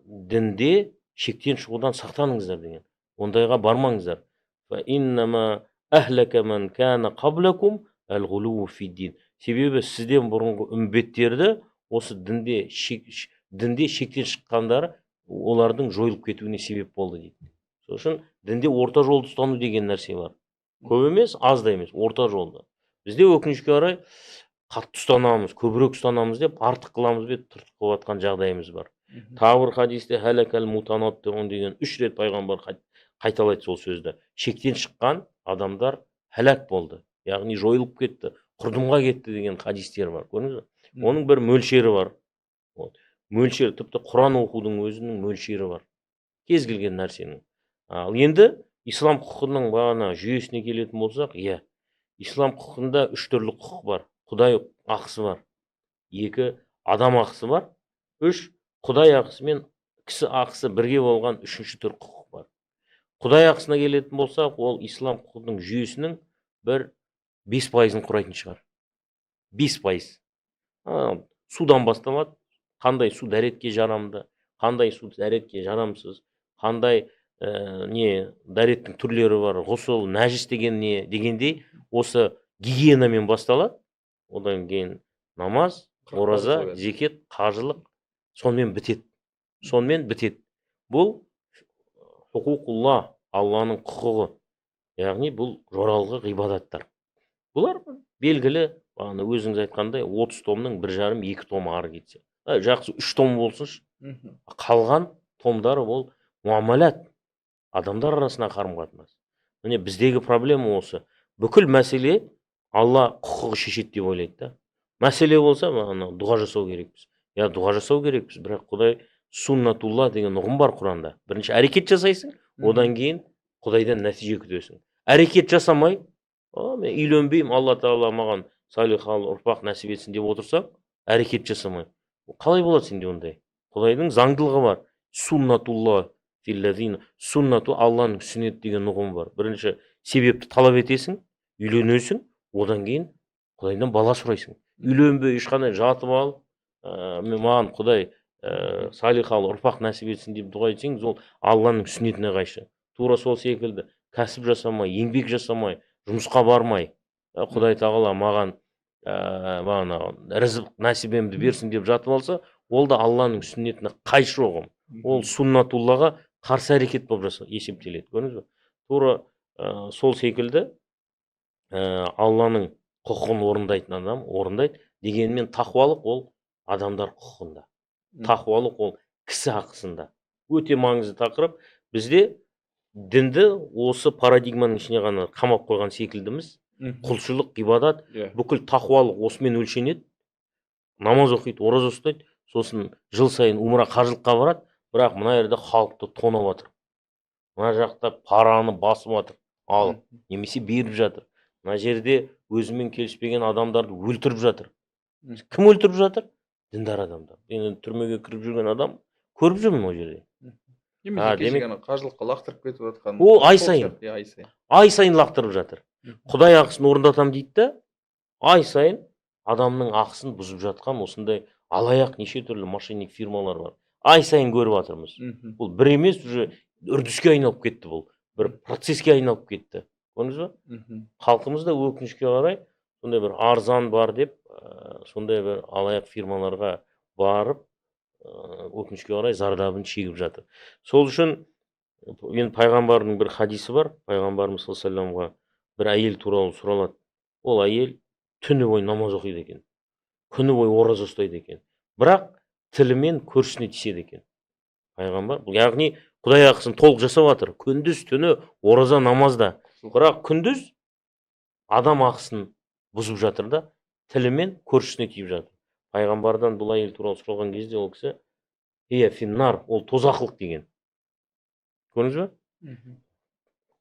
Дінде шектен шығудан сақтаныңыздар деген. Ондайға бармаңыздар. Фа иннама әхләка ман кана қаблакум әл ғулуа фи дин. Себебі сізден бұрынғы үмбеттерді осы дінде шектен шыққандары олардың жойылып кетуіне себеп болды дейді. Сол үшін дінде орта жолды ұстану деген нәрсе бар. Көп емес, аз да емес, орта жолды. Бізде өкінішке орай қатты ұстанамыз, көбірек ұстанамыз деп артық қыламыз деп тыртық қылып жатқан жағдайымыз бар. Тағы бір хадисте хәләкәл мутанат деген 3 рет пайғамбар қайталайды сол сөзді. Шектен шыққан адамдар хәләк болды, яғни жойылып кетті, құрдымға кетті деген хадистер бар. Көрдіңіз бе? Оның бір мөлшері бар. Мөлшері, тіпті Құран оқудың өзінің мөлшері бар. Кез келген нәрсенің. Ал енді ислам құқығының бағана жүйесіне келетін болсақ, иә, ислам құқығында 3 түрлі құқық бар. Құдай ақысы бар. 2 адам ақысы бар. 3 Құдай ақысы мен кісі ақысы бірге болған 3-ші түр құқық бар. Құдай ақысына келетін болсақ, ол ислам құқығының жүйесінің бір 5%-ын құрайтын шығар. 5%. Судан басталады. Қандай су дәретке жарамды, қандай су дәретке жарамсыз, қандай дәреттің түрлері бар, ғұсыл, нәжіс деген не дегендей, осы гигиенамен басталады. Одан кейін намаз, ораза, зекет, қажылық, сонымен бітеді. Бұл хукуқулла, Алланың құқығы. Яғни бұл жоралғы ғибадаттар. Бұлар белгілі, өзіңіз айтқандай 30 томның 1,5-2 томы ары кетсе. Жақсы 3 том болсыншы. Қалған томдары ол муамалат, адамдар арасына қарым-қатынас. Міне біздегі проблема осы. Бүкіл мәселе Алла құқығы шешеді деп ойлайды. Мәселе болса, дұға жасау керекпіз. Я дұға жасау керекпіз, бірақ Құдай суннатулла деген ұғым бар Құранда. Бірінші әрекет жасайсың, одан кейін Құдайдан нәтиже күтесің. Әрекет жасамай, мен үйленбеймін, Алла Тағала маған салихалы ұрпақ нәсіп етсін деп отырсаң, әрекет жасамай. Қалай болады сенде ондай? Құдайдың заңдылығы бар. Суннатулла филлазина. Суннату Алланың сүннет деген ұғым бар. Бірінші себепті талап етесің, үйленесің, одан кейін Құдайдан бала сұрайсың. Үйленбей ешқандай жатып ал, маған Құдай салихалы ұрпақ нәсіп етсін деп дұға етсең, ол Алланың сүннетіне қайшы. Тура сол секілді кәсіп жасамай, еңбек жасамай, жұмысқа бармай, Құдай Тағала маған рызық нәсібемді берсін деп жатып алса, ол да Алланың сүннетіне қайшы ұғым. Ол суннатуллаға қарсы әрекет болып есептеледі. Көрдіңіз бе? Тура сол секілді Алланың құқығын орындайтын адам орындайды. Дегенмен тақуалық ол адамдар құқығында. Тақуалық ол кісі ақысында. Өте маңызды тақырып. Бізде дінді осы парадигманың ішіне ғана қамап қойған секілдіміз. Құлшылық, ғибадат, бүкіл тақуалық осымен өлшенеді. Намаз оқиды, ораза ұстайды, сосын жыл сайын умра қажылыққа барады, бірақ мына жерде халықты тонап жатыр. Мына жақта параны басып жатыр, ал немесе беріп жатыр. Мына жерде өзімен келіспеген адамдарды өлтіріп жатыр. Кім өлтіріп жатыр? Діндар адамдар. Енді түрмеге кіріп жүрген адам көріп жүрмін ол жерде. Немесе демек кешегі ана қажылыққа лақтырып кетіп жатқан. О, ай сол сайын. сияқты, иә, ай сайын. ай сайын лақтырып жатыр. Құдай ақысын орындатам дейді да, ай сайын адамның ақысын бұзып жатқан осындай алаяқ неше түрлі мошенник фирмалар бар. Ай сайын көріп жатырмыз. Бұл бір емес, уже үрдіске айналып кетті бұл. Бір процеске айналып кетті. Көрдіңіз ба? Халқымыз да өкінішке қарай сондай бір арзан бар деп, сондай бір алаяқ фирмаларға барып, өкінішке қарай зардабын шегіп жатыр. Сол үшін енді пайғамбардың бір хадисі бар. Пайғамбарымыз саллаллаху алейхи вассаламға бір әйел туралы сұралады. Ол әйел түні бойы намаз оқиды екен. Күні бойы ораза ұстайды екен. Бірақ тілімен көршісіне тиіседі екен. Пайғамбар, яғни Құдай ақысын толық жасап жатыр. Күндіз түні ораза намазда. Бірақ күндіз адам ақысын бұзып жатыр да, тілімен көршісіне тиіп жатыр. Пайғамбардан бұл әйел туралы сұралған кезде ол кісі финнар, ол тозақлық деген. Көрдіңіз ба?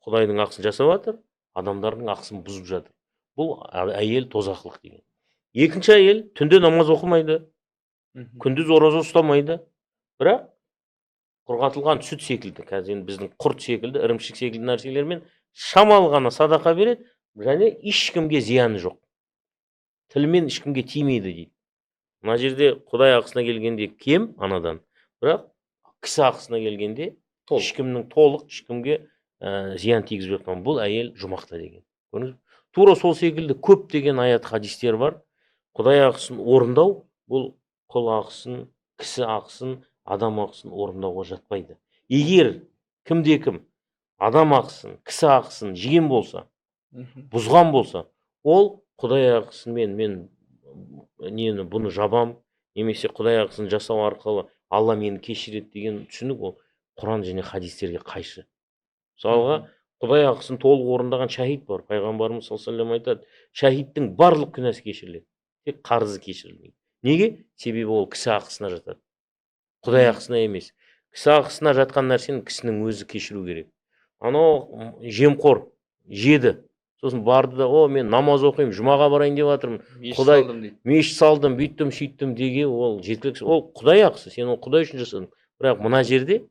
Құдайдың ақысын жасап жатыр, адамдардың ақысын бұзып жатыр. Бұл әйел тозақлық деген. Екінші әйел түнде намаз оқымайды, күндіз ораза ұстамайды, бірақ құрғатылған сүт секілді, қазір біздің құрт секілді, ірімшік секілді нәрселермен шамалы ғана садақа береді, және ешкімге зияны жоқ. Тілмен ешкімге тимейді дейді. Мына жерде Құдай ақысына келгенде кем анадан, бірақ кісі ақысына келгенде ешкімнің толық ешкімге зиян тигізбей жатқан бұл әйел жұмақта деген. Көрдіңіз бе? Тура сол секілді көп деген аят хадистер бар. Құдай ақысын орындау бұл құл ақысын, кісі ақысын, адам ақысын орындауға жатпайды. Егер кімде-кім адам ақысын, кісі ақысын жеген болса, бұзған болса, ол Құдай ақысымен мен бұны жабам, немесе Құдай ақысын жасау арқылы Алла мені кешіреді деген түсінік ол Құран және хадистерге қайшы. Мысалға, Құдай ақысын толық орындаған шахид бар. Пайғамбарымыз саллаллаху алейхи вассалам айтады, шахидтің барлық күнәсі кешіріледі, тек қарызы кешірілмейді. Неге? Себебі ол кісі ақысына жатады. Құдай ақысына емес. Кісі ақысына жатқан нәрсені кісінің өзі кешіру керек. Анау жемқор жеді. Сосын барды да, мен намаз оқимын, жұмаға барайын деп жатырмын. Құдай мешіт салдым, бүйттім, шүйттім деге, ол жеткіліксіз. Ол Құдай ақысы, сен ол Құдай үшін жасадың. Бірақ мына жерде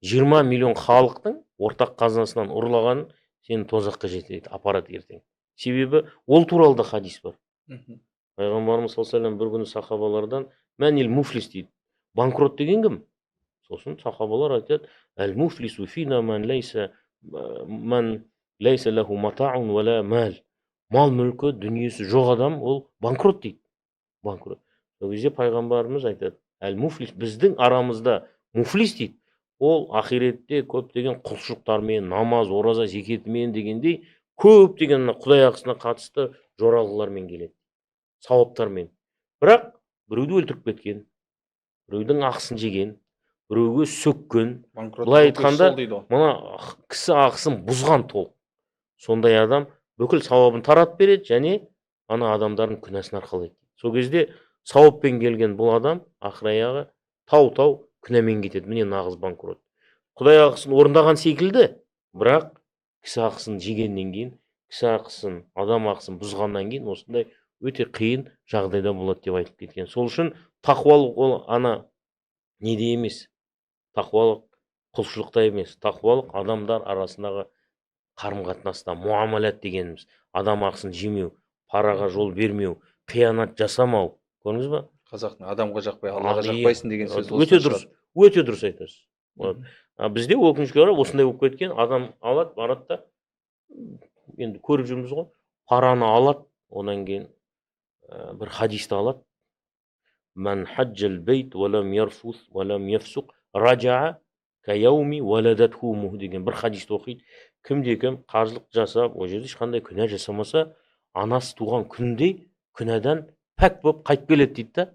20 миллион халықтың ортақ қазынасынан ұрлағанын сені тозаққа жетелейді, апарады ертең. Себебі ол туралы да хадис бар. Пайғамбарымыз саллаллаху алейхи вассалам бір күні сахабалардан мәнил муфлис дейді. Банкрот деген кім? Сосын сахабалар айтады, әл муфлису фина ман лайса лаху матаун вала мал. Мал мүлкі, дүниесі жоқ адам, ол банкрот дейді. Банкрот. Сол кезде пайғамбарымыз айтады, әл муфлис, біздің арамызда муфлис дейді. Ол ақиретте көптеген құлшылықтармен, намаз, ораза, зекетімен дегендей көптеген Құдай ақысына қатысты жоралғылармен келеді. Сауаптармен. Бірақ біреуді өлтіріп кеткен, біреудің ақысын жеген, біреуге сөккен, былай айтқанда, мына кісі ақысын бұзған толық. Сондай адам бүкіл сауабын таратып береді, және ана адамдардың күнәсін арқалайды. Сол кезде сауаппен келген бұл адам ақыраяғы тау-тау күнәмен кетеді. Міне нағыз банкрот. Құдай ақысын орындаған секілді, бірақ кісі ақысын жегеннен кейін, кісі ақысын, адам ақысын бұзғаннан кейін осындай өте қиын жағдайда болады деп айтып кеткен. Сол үшін тақуалық ол ана неде емес, тақуалық құлшылықта емес, тақуалық адамдар арасындағы қарым-қатынаста, муамалат дегеніміз, адам ақысын жемеу, параға жол бермеу, қиянат жасамау. Көрдіңіз ба? Қазақтың адамға жақпай, Аллаға жақпайсың деген сөз. Өте дұрыс айтасыз. Бізде өкінішке орай осындай болып кеткен, адам алады, барады да, енді көріп жүрміз ғой, параны алады, одан кейін бір хадисті алады. Мән хаджал бейт валам ярфус валам яфсуқ раджаа каяуми валадатху мух деген бір хадисті оқиды. Кімде-кім қажылық жасап, ол жерде ешқандай күнә жасамаса, анасы туған күндей күнәдан пәк болып қайтып келеді дейді да.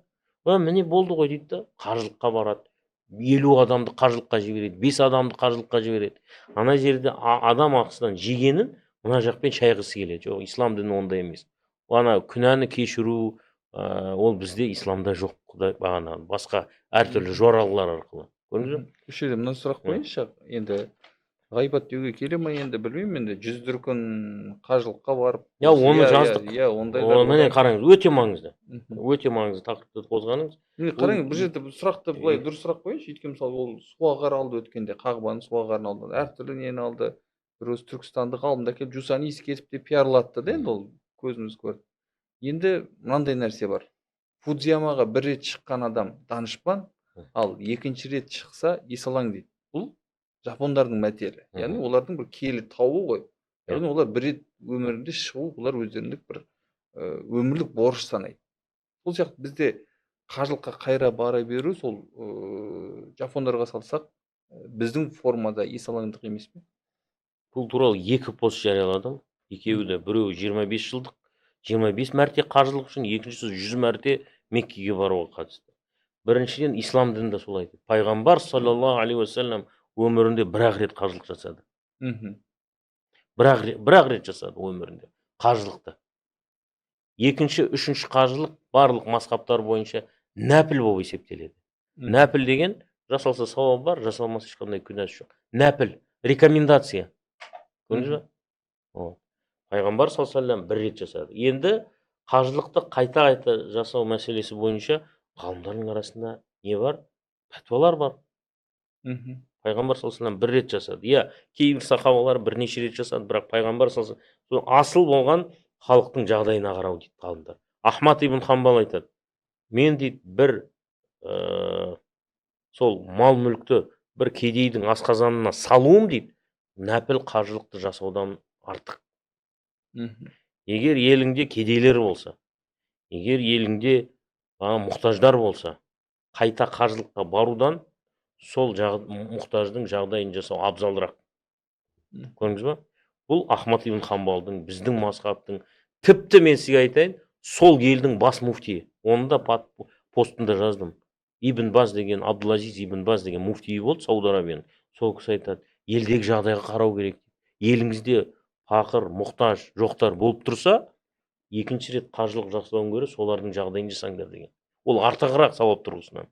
Міне болды ғой дейді да, қажылыққа барады. 50 адамды қажылыққа жібереді, 5 адамды қажылыққа жібереді. Ана жерде адам ақысынан жегенін мына жақпен шайғысы келеді. Жоқ, ислам діні ондай емес. Ана күнәні кешіру, ол бізде исламда жоқ. Құдай бағана басқа әртүрлі жоралғылар арқылы. Көрдіңіз бе? Осы жерде мына сұрақ қояйыншы. Енді Ғайбат деуге келе ма енді білмеймін енді жүздіркін қажылыққа барып Я оны жаздық. иә ондайлар Міне одан қараңыз, өте маңызды. Мгм. Өте маңызды тақырыпты қозғадыңыз. міне Ол- қараңыз бір жерде бір сұрақты былай дұрыс сұрақ қояйыншы. Өйткені мысалы ол суағар алды өткенде, Қағбаның суағарын алды, әртүрлі нені алды. Бір өзі түркістандық ғалымды әкеліп жусанис кетіп деп пиарлатты да енді ол көзіміз көрді. Енді мынандай нәрсе бар. Фудзиямаға бір рет шыққан адам данышпан, ал екінші рет шықса есалаң дейді. Бұл жапондардың мәтелі. Яғни олардың бір киелі тауы ғой. Яғни олар бір рет өмірінде шығу, олар өздеріндік бір өмірлік борыш санайды. Сол сияқты бізде қажылыққа қайра бара беру сол жапондарға салсақ біздің формада есалаңдық емес пе? Бұл туралы 2 пост жарияладым. Екеуі де, біреуі 25 жылдық, 25 мәрте қажылық үшін, екіншісі 100 мәрте Меккеге баруға қатысты. Біріншіден ислам дінінде солай айтады. Пайғамбар саллаллаху алейхи уассалам өмірінде бір-ақ рет қажылық жасады. Бір-ақ рет жасады өмірінде қажылықты. Екінші, үшінші қажылық барлық мазхабтар бойынша нәпіл болып есептеледі. Нәпіл деген жасалса сауап бар, жасалмаса ешқандай күнәсі жоқ. Нәпіл, рекомендация. Көрдіңіз бе? Пайғамбар саллаллаху алейхи вассалам бір рет жасады. Енді қажылықты қайта жасау мәселесі бойынша ғалымдардың арасында не бар? Пәтуалар бар. Пайғамбар саллаллаху алейхи вассалам бір рет жасады. Иә, кейбір сахабалар бірнеше рет жасады, бірақ пайғамбар саллаллаху алейхи вассалам асыл болған халықтың жағдайына қарау дейді ғалымдар. Ахмад ибн Хамбал айтады. Мен дейді бір сол мал мүлікті бір кедейдің асқазанына салуым дейді, нәпіл қажылықты жасаудан артық. Егер еліңде кедейлер болса, егер еліңде мұқтаждар болса, қайта қажылыққа барудан сол мұқтаждың жағдайын жасау абзалырақ. Көрдіңіз ба? Бұл Ахмад ибн Хамбалдың, біздің мазхабтың, тіпті мен сізге айтайын, сол елдің бас муфтиі. Оны да постында жаздым. Ибн Баз деген, Абдулазиз ибн Баз деген муфтиі болды Сауд Арабияның. Сол кісі айтады, елдегі жағдайға қарау керек. Еліңізде фақыр, мұқтаж, жоқтар болып тұрса, екінші рет қажылық жасауын көрі, солардың жағдайын жасаңдар деген. Ол артығырақ сауап тұрғысынан.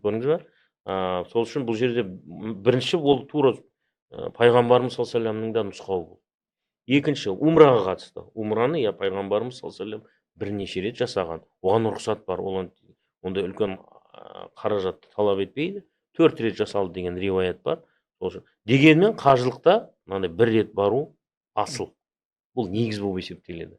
Көрдіңіз ба? Сол үшін бұл жерде бірінші ол тура пайғамбарымыз саллаллаху алейхи вассаламның да нұсқауы болды. Екінші, умраға қатысты. Умраны пайғамбарымыз саллаллаху алейхи вассалам бірнеше рет жасаған. Оған рұқсат бар. Ондай үлкен қаражатты талап етпейді. 4 рет жасалды деген риуаят бар. Дегенмен қажылықта бір рет бару асыл. Бұл негіз болып есептеледі.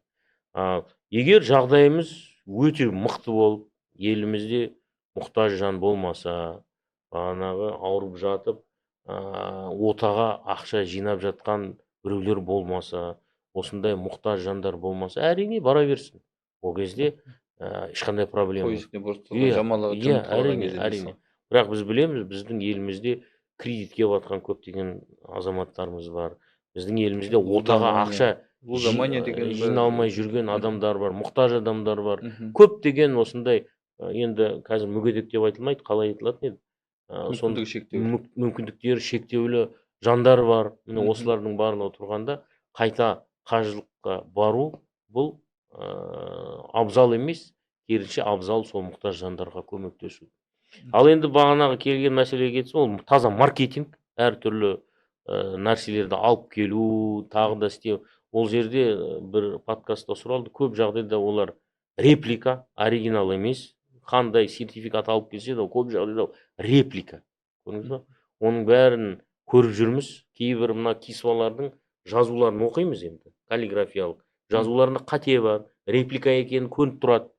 Егер жағдайымыз өте мықты болып, елімізде мұқтаж жан болмаса, ауырып жатып, отаға ақша жинап жатқан біреулер болмаса, осындай мұқтаж жандар болмаса, әрине бара берсін. Ол кезде ешқандай проблема жоқ. Әрине. Бірақ біз білеміз, біздің елімізде кредитке батқан көптеген азаматтарымыз бар. Біздің елімізде отаға ақша жиналмай жүрген адамдар бар, мұқтаж адамдар бар. Көптеген осындай, енді қазір мүгедек деп айтылмайды, қалай айтылатын еді? Мүмкіндіктері шектеулі жандар бар. Міне осылардың барлығы тұрғанда қайта қажылыққа бару бұл абзал емес, керісінше абзал сол мұқтаж жандарға көмектесу. Ал енді бағанағы келген мәселеге кетсек, ол таза маркетинг, әртүрлі нәрселерді алып келу, тағы да істеу. Ол жерде бір подкастта сұралды, көп жағдайда олар реплика, оригинал емес. Қандай сертификат алып келсе де, көп жағдайда реплика. Көрдіңіз ба? Оның бәрін көріп жүрміз. Кейбір мына кисвалардың жазуларын оқимыз енді, каллиграфиялық. Жазуларында қате бар, реплика екенін көрініп тұрады.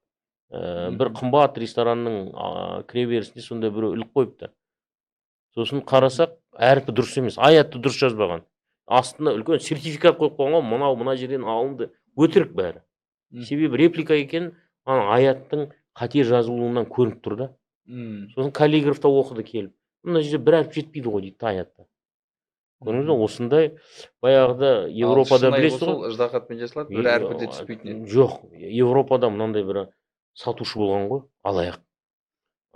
Бір қымбат ресторанның кіреберісінде сондай біреу іліп қойыпты. Сосын қарасақ, әріпі дұрыс емес, аятты дұрыс жазбаған. Астына үлкен сертификат қойып қойған, мына жерден алынды, өтірік бәрі. Себебі реплика екен, аяттың қате жазылуынан көрініп тұр да. Сосын каллиграфта оқыды келіп. Мына жерде бір әріп жетпейді ғой дейді аятта. Көрдіңіз бе? Осындай баяғыда Европада білесіз ғой. Ыждағатпен жасалады, бір әріпі де түспейтін еді. Жоқ, Европада мынандай бір сатушы болған ғой, алаяқ.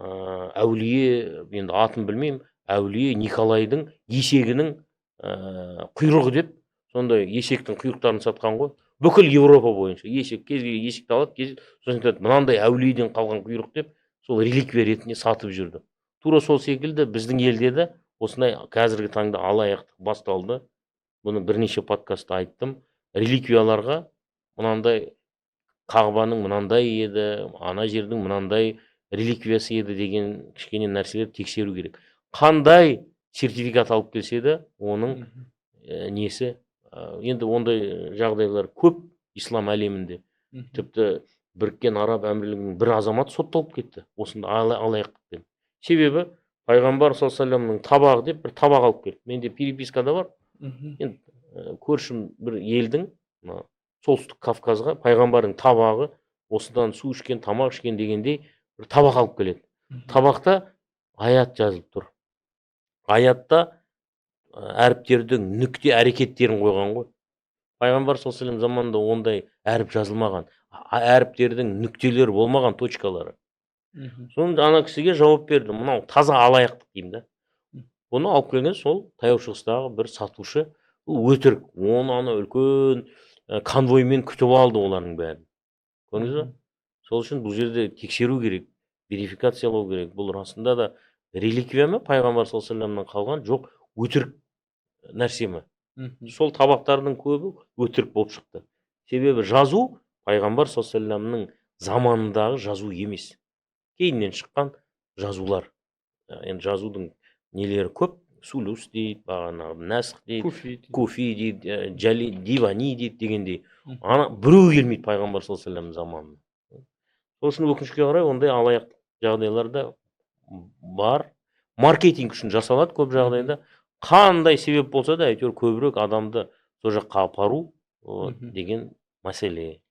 Әулие, енді атын білмеймін, әулие Николайдың есегінің құйрығы деп, сондай есектің құйрықтарын сатқан ғой. Бүкіл Европа бойынша есек, кезге есекті алады, сосын айтады, мынандай әулиеден қалған құйрық деп, сол реликвия ретінде сатып жүрді. Тура сол секілді біздің елде де осындай қазіргі таңда алаяқтық басталды. Бұны бірнеше подкастта айттым. Реликвияларға мынандай Қағбаның мынандай еді, ана жердің мынандай реликвиясы еді деген кішкене нәрселерді тексеру керек. Қандай сертификат алып келсе де, оның несі, енді ондай жағдайлар көп ислам әлемінде. Тіпті Біріккен Араб Әмірлігінің бір азаматы сотталып кетті осындай алаяқтықпен. Себебі пайғамбар саллаллаху алейхи вассаламның табағы деп бір табақ алып келді. Менде перепискада бар. Енді көршім бір елдің солтүстік Кавказға пайғамбардың табағы, осыдан су ішкен, тамақ ішкен дегендей бір табақ алып келеді. Табақта аят жазылып тұр. Аятта әріптердің нүкте әрекеттерін қойған ғой. Пайғамбар саллаллаху алейхи вассалам заманында ондай әріп жазылмаған. Әріптердің нүктелері болмаған, точкалары. Соны ана кісіге жауап берді. Мынау таза алаяқтық деймін да. Бұны алып келген сол таяу шығыстағы бір сатушы, өтірік. Оны ана үлкен конвоймен күтіп алды олардың бәрін. Көрдіңіз бе? Сол үшін бұл жерде тексеру керек, верификациялау керек. Бұл расында да реликвия ма, пайғамбар саллаллаху алейхи вассаламнан қалған, жоқ өтірік нәрсе ме? Сол табақтардың көбі өтірік болып шықты. Себебі жазу пайғамбар саллаллаху алейхи вассаламның заманындағы жазу емес. Кейіннен шыққан жазулар. Енді жазудың нелері көп. Сулус дейді, бағанағы Насх дейді, Куфи дейді, Дивани дейді дегендей. Ана біреу келмейді пайғамбар саллаллаху алейхи вассаламның заманында. Сол үшін өкінішке қарай ондай алаяқтық жағдайларда бар. Маркетинг үшін жасалады көп жағдайда. Қандай себеп болса да, әйтеуір көбірек адамды сол жаққа апару деген мәселе.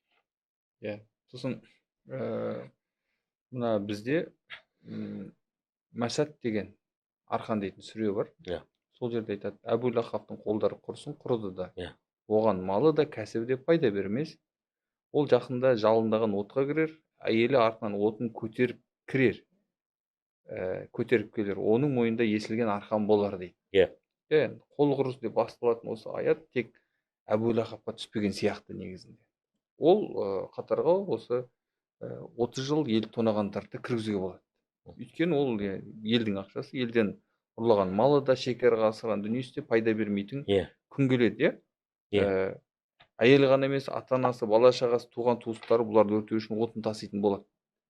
Сосын мына бізде Мәсәд деген Арқан дейтін сүре бар. Сол жерде айтады, Әбу Лахабтың қолдары құрсын, құрыды да. Оған малы да, кәсібі де пайда бермес. Ол жақында жалындаған отқа кірер, әйелі артынан отын көтеріп кірер. Көтеріп келер. Оның мойнында есілген арқан болар дейді. Қол құрыс деп басталатын осы аят тек Әбу Лахабқа түспеген сияқты негізінде. Ол қатарға осы 30 жыл ел тонағандарды кіргізуге болады. Өйткені ол елдің ақшасы, елден ұрлаған малы да, шекараға асырған дүниесі де пайда бермейтін күн келеді. Әйелі ғана емес, ата-анасы, бала-шағасы, туған туыстары бұларды өртеу үшін отын таситын болады.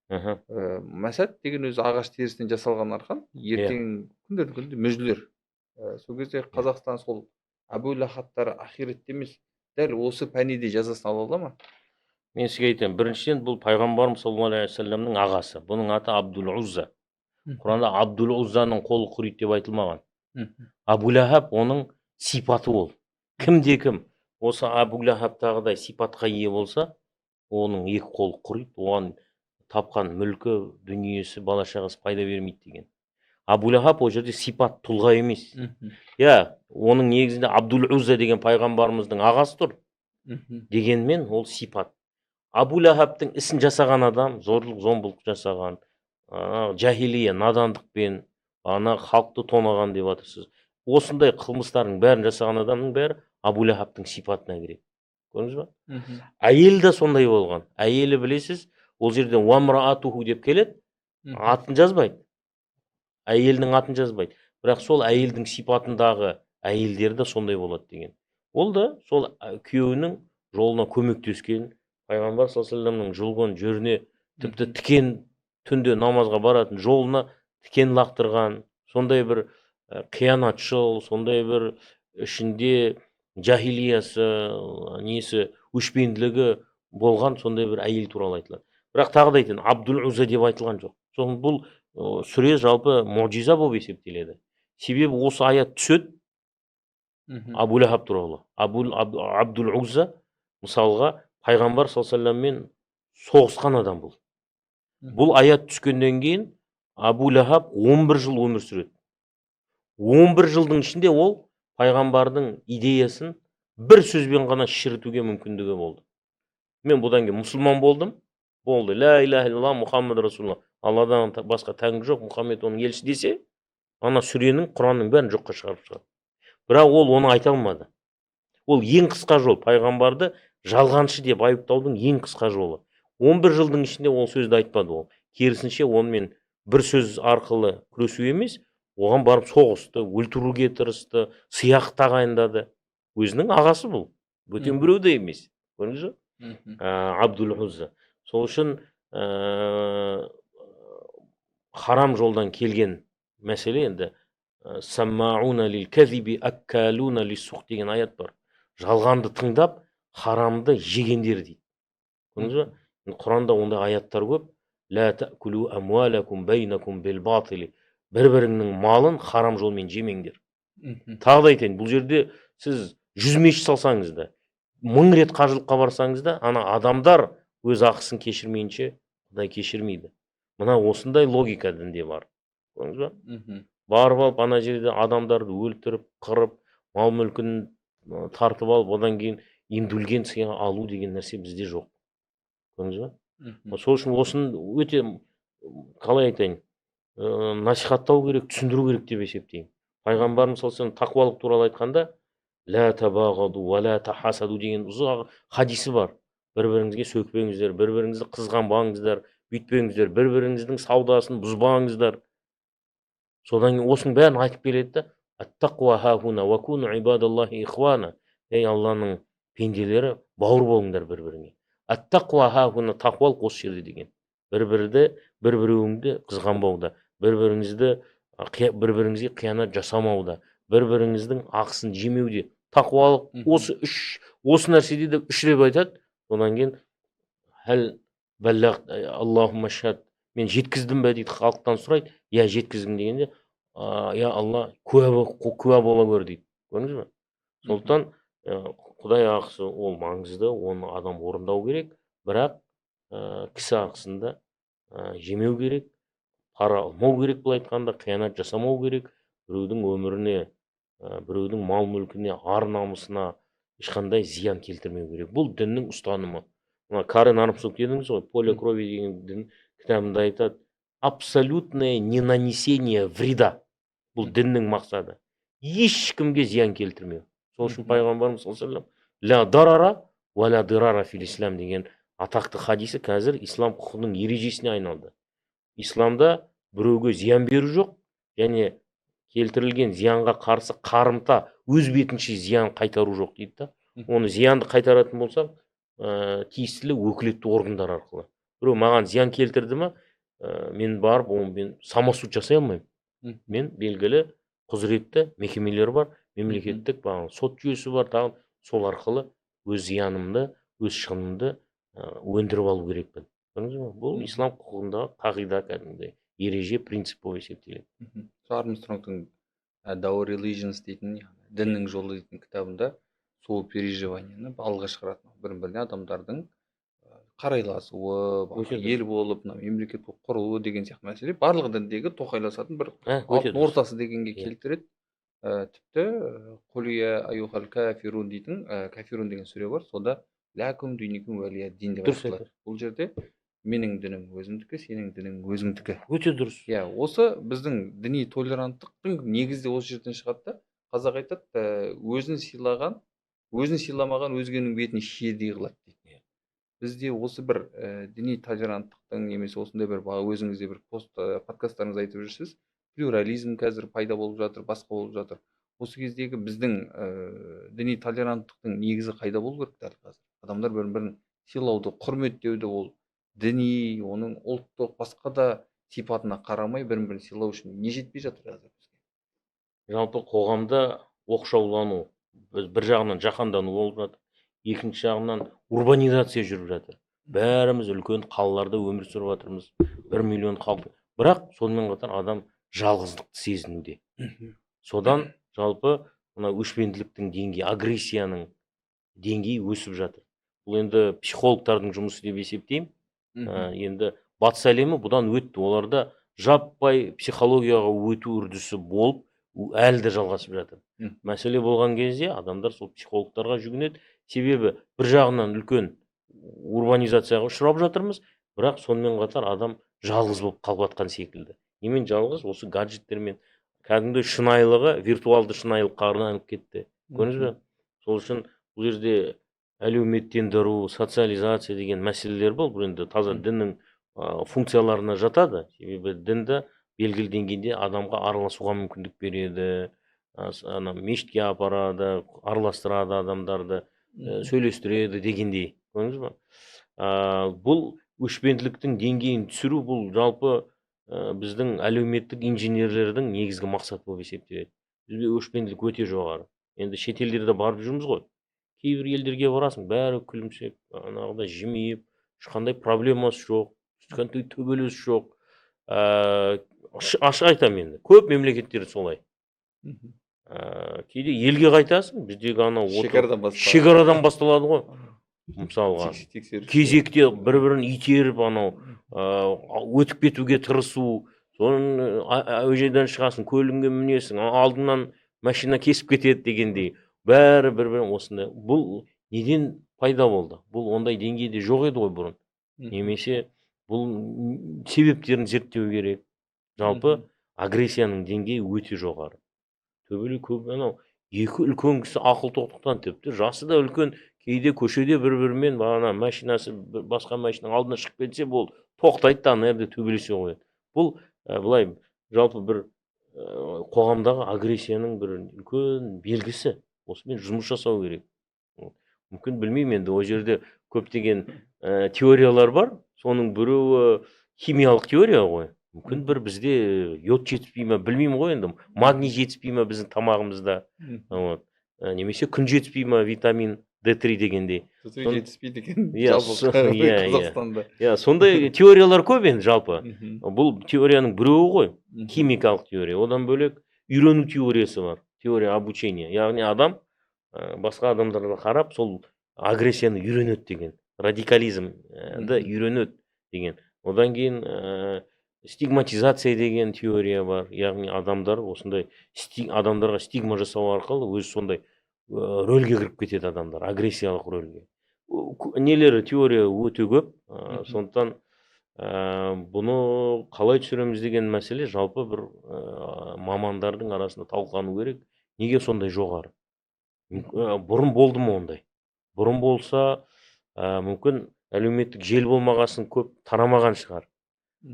Мәсәд деген өзі ағаш терісінен жасалған арқан, ертең күндердің мүжілер. Сол кезде Қазақстан сол Әбу Лахабтары ахиретте емес, дәл осы пәниде жазасын ала ала ма? Мен сізге айтайын, біріншіден бұл пайғамбарымыз саллаллаху алейхи вассаламның ағасы. Бұның аты Абдул Узза. Құранда Абдул Уззаның қолы құриды деп айтылмаған. Абу Лахаб оның сипаты ол. Кімде кім осы Абу Лахабтағыдай сипатқа ие болса, оның екі қолы құриды, оған тапқан мүлкі, дүниесі, бала-шағасы пайда бермейді деген. Абу Лахаб ол жерде сипат, тұлға емес. Оның негізінде Абдул Узза деген пайғамбарымыздың ағасы тұр. Дегенмен ол сипат. Абу Лахабтың ісін жасаған адам, зорлық, зомбылық жасаған, жахилия, надандықпен, халықты тонаған деп жатырсыз. Осындай қылмыстардың бәрін жасаған адамның бәрі Абу Лахабтың сипатына кіреді. Көрдіңіз ба? Әйел де сондай болған. Әйелі білесіз, ол жерде уамраатуху деп келеді, атын жазбайды. Әйелдің атын жазбайды. Бірақ сол әйелдің сипатындағы әйелдер де сондай болады деген. Ол да сол күйеуінің жолына көмектескен, пайғамбар саллаллаху алейхи вассаламның жолған жеріне, тіпті тікен түнде намазға баратын жолына тікен лақтырған, сондай бір қиянатшыл, сондай бір ішінде жахилиясы, несі, өшпенділігі болған сондай бір әйел туралы айтылады. Бірақ тағы да айтайын, Абдул Узза деп айтылған жоқ. Соның бұл сүре жалпы мұғжиза болып есептеледі. Себебі осы аят түседі Абу Лахаб туралы. Абдул Узза мысалға пайғамбар саллаллаху алейхи вассаламмен соғысқан адам бұл. Бұл аят түскеннен кейін Абу Лахаб 11 жыл өмір сүреді. 11 жылдың ішінде ол пайғамбардың идеясын бір сөзбен ғана шірітуге мүмкіндігі болды. Мен бұдан кейін мұсылман болдым. Болды. Ла иляха иллаллах Мұхаммад Расулуллах. Алладан басқа тәңір жоқ, Мұхаммед оның елшісі десе, ана сүренің, Құранның бәрін жоққа шығарып шығады. Бірақ ол оны айта алмады. Ол ең қысқа жол, пайғамбарды жалғаншы деп айыптаудың ең қысқа жолы. 11 жылдың ішінде ол сөзді айтпады ол. Керісінше онымен бір сөз арқылы күресу емес, оған барып соғысты, өлтіруге тырысты, сыйақы тағайындады. Өзінің ағасы бұл. Бөтен Мгм. біреу де емес. Көрдіңіз бе? Мгм. Абдул Узза. Сол үшін харам жолдан келген мәселе енді саммауна лил казиби аккалуна лиссух деген аят бар. Жалғанды тыңдап, харамды жегендер дейді. Көрдіңіз бе? Құранда ондай аяттар көп. Ла таъкулу амвалакум байнакум бил батили. Бір-біріңнің малын харам жолмен жемеңдер. Мгм. Тағы да айтайын, бұл жерде сіз 100 мешіт салсаңыз да, 1000 рет қажылыққа барсаңыз да, ана адамдар өз ақысын кешірмейінше Құдай кешірмейді. Мына осындай логика дінде бар. Көрдіңіз бе? Мгм. Барып алып ана жерде адамдарды өлтіріп, қырып, мал мүлкін тартып алып, одан кейін индульгенция алу деген нәрсе бізде жоқ. Көрдіңіз бе? Мгм. Сол үшін осын өте қалай айтайын, насихаттау керек, түсіндіру керек деп есептеймін. Пайғамбарымыз саллаллаху алейхи вассалам тақуалық туралы айтқанда, ля табағаду ва ля тахасаду деген ұзақ хадисі бар. Бір-біріңізге сөкпеңіздер, бір-біріңізді қызғанбаңыздар, бүйтпеңіздер, бір-біріңіздің саудасын бұзбаңыздар. Содан кейін осының бәрін айтып келеді да, ат-тақуа хахуна ва куну ибадаллахи ихвана. Ей Алланың пенделері, бауыр болыңдар бір-біріңе. Ат-тақуа хахуна, тақуалық осы жерде деген. Бір-біреуіңді қызғанбауда, бір-біріңізге қиянат жасамауда, бір-біріңіздің ақысын жемеуде. Тақуалық осы нәрседе де 3 рет айтады. Содан кейін Аллахумма шхад, мен жеткіздім бе дейді, халықтан сұрайды. Я жеткіздім дегенде, я Алла куә бола көр дейді. Көрдіңіз бе? Сондықтан Құдай ақысы ол маңызды, оны адам орындау керек, бірақ кісі ақысында жемеу керек, пара алмау керек, бұл айтқанда қиянат жасамау керек, біреудің өміріне, біреудің мал мүлкіне, ар намысына ешқандай зиян келтірмеу керек. Бұл діннің ұстанымы. Мына Карен Армстронг дедіңіз ғой, Поле крови деген дін кітабында айтады, абсолютное ненанесение вреда. Бұл діннің мақсады. Ешкімге зиян келтірмеу. Сол үшін пайғамбарымыз саллаллаху алейхи ва саллям ля дарара ва ля дирара фил ислам деген атақты хадисі қазір ислам құқығының ережесіне айналды. Исламда біреуге зиян беру жоқ, және келтірілген зиянға қарсы қарымта өз бетінше зиян қайтару жоқ дейді да. Оны зиянды қайтаратын болсам, тиісті өкілетті органдар арқылы. Біреу маған зиян келтірді ма, мен барып, мен самосуд жасай алмаймын. Мен белгілі құзыретті мекемелер бар, мемлекеттік сот жүйесі бар, тағы сол арқылы өз зиянымды, өз шығынымды өндіріп алу керекпін. Бұл ислам құқығындағы қағида, кәдімгідей ереже, принцип болып есептеледі. Армстронгтың Our Religions дейтін, діннің жолы дейтін кітабында сол переживанияны алға шығаратын. Бірін-біріне адамдардың қарайласуы, ел болып, мемлекет болып құрылуы деген сияқты мәселе барлық діндегі тоқайласатын бір алтын ортасы дегенге келтіреді. Тіпті Құлия аюхал кафирун дейтін, кафирун деген сүре бар, сода ләкум дүйникум уәлия дин деп айтылады. Бұл жерде менің дінім өзімдікі, сенің дінің өзіңдікі. Өте дұрыс. Осы біздің діни толеранттықтың негізде осы жерден шығады да. Қазақ айтады, өзін сыйламаған өзгенің бетін шиедей қылады дейді. Бізде осы бір діни толеранттықтың немесе осындай бір өзіңізде бір подкасттарыңыз айтып жүрсіз, плюрализм қазір пайда болып жатыр, басқа болып жатыр. Осы кездегі біздің діни толеранттықтың негізі қайда болу керек дәл қазір? Адамдар бірін-бірін сыйлауды, құрметтеуді, ол діни, оның ұлттық, басқа да сипатына қарамай бірін-бірін сыйлау үшін не жетпей жатыр қазір бізге? Жалпы қоғамда оқшаулану, бір жағынан жаһандану болып жатыр, екінші жағынан урбанизация жүріп жатыр. Бәріміз үлкен қалаларда өмір сүріп жатырмыз, 1 миллион халық. Бірақ сонымен қатар адам жалғыздықты сезінуде. Содан жалпы мына өшпенділіктің деңгейі, агрессияның деңгейі өсіп жатыр. Бұл енді психологтардың жұмысы деп есептеймін. Енді батыс әлемі бұдан өтті. Оларда жаппай психологияға өту үрдісі болып, әлі де жалғасып жатыр. Мәселе болған кезде адамдар сол психологтарға жүгінеді. Себебі бір жағынан үлкен урбанизацияға ұшырап жатырмыз, бірақ сонымен қатар адам жалғыз болып қалып жатқан секілді. Немен жалғыз? Осы гаджеттермен. Кәдімгі шынайылығы виртуалды шынайылыққа айналып кетті. Көрдіңіз бе? Сол үшін бұл жерде әлеуметтендіру, социализация деген мәселелер бұл енді таза діннің функцияларына жатады. Себебі дінді белгілі деңгейде адамға араласуға мүмкіндік береді. Ана мешітке апарады, араластырады адамдарды, сөйлестіреді дегендей. Көрдіңіз ба? Бұл өшпенділіктің деңгейін түсіру бұл жалпы біздің әлеуметтік инженерлердің негізгі мақсаты болып есептеледі. Бізде өшпенділік өте жоғары. Енді шетелдерде барып жүрміз ғой. Кейбір елдерге барасың, бәрі күлімсек, анағыдай жымиып, ешқандай проблемасы жоқ, ешқандай төбелес жоқ. Ашық айтамын енді. Көп мемлекеттер солай. Кейде елге қайтасың, біздегі анау шекарадан басталады ғой. Мысалға, кезекте бір-бірін итеріп, анау өтіп кетуге тырысу, соның әуежайдан шығасың, көлігіңе мінесің, алдыңнан машина кесіп кетеді дегендей. Бәрі бір-бірін осындай. Бұл неден пайда болды? Бұл ондай деңгейде жоқ еді ғой бұрын. Немесе бұл себептерін зерттеу керек. Жалпы агрессияның деңгейі өте жоғары. Төбелі көп, анау екі үлкен кісі ақыл тоқтықтан тіпті жасы да үлкен, кейде көшеде бір-бірімен бағана машинасы басқа машинаның алдына шығып кетсе, бұл тоқтайды да ана жерде төбелесе қояды. Бұл былай жалпы бір қоғамдағы агрессияның бір үлкен белгісі. Осымен жұмыс жасау керек. Мүмкін білмеймін енді, ол жерде көптеген теориялар бар. Соның біреуі химиялық теория ғой. Мүмкін бір бізде йод жетіспей ма, білмеймін ғой енді. Магний жетіспей ма біздің тамағымызда. Немесе күн жетіспей ма, витамин D3 дегендей. Жетіспейді екен Қазақстанда. Сондай теориялар көп енді жалпы. Бұл теорияның біреуі ғой, химикалық теория. Одан бөлек үйрену теориясы бар, теория обучения. Яғни адам басқа адамдарға қарап, сол агрессияны үйренеді деген. Радикализмді үйренеді деген. Одан кейін стигматизация деген теория бар. Яғни адамдар осындай адамдарға стигма жасау арқылы өзі сондай рөлге кіріп кетеді адамдар, агрессиялық рөлге. Нелері теория өте көп. Сондықтан бұны қалай түсіреміз деген мәселе жалпы бір мамандардың арасында талқылану керек. Неге сондай жоғары? Бұрын болды ма ондай? Бұрын болса, мүмкін әлеуметтік желі болмағасын көп тарамаған шығар.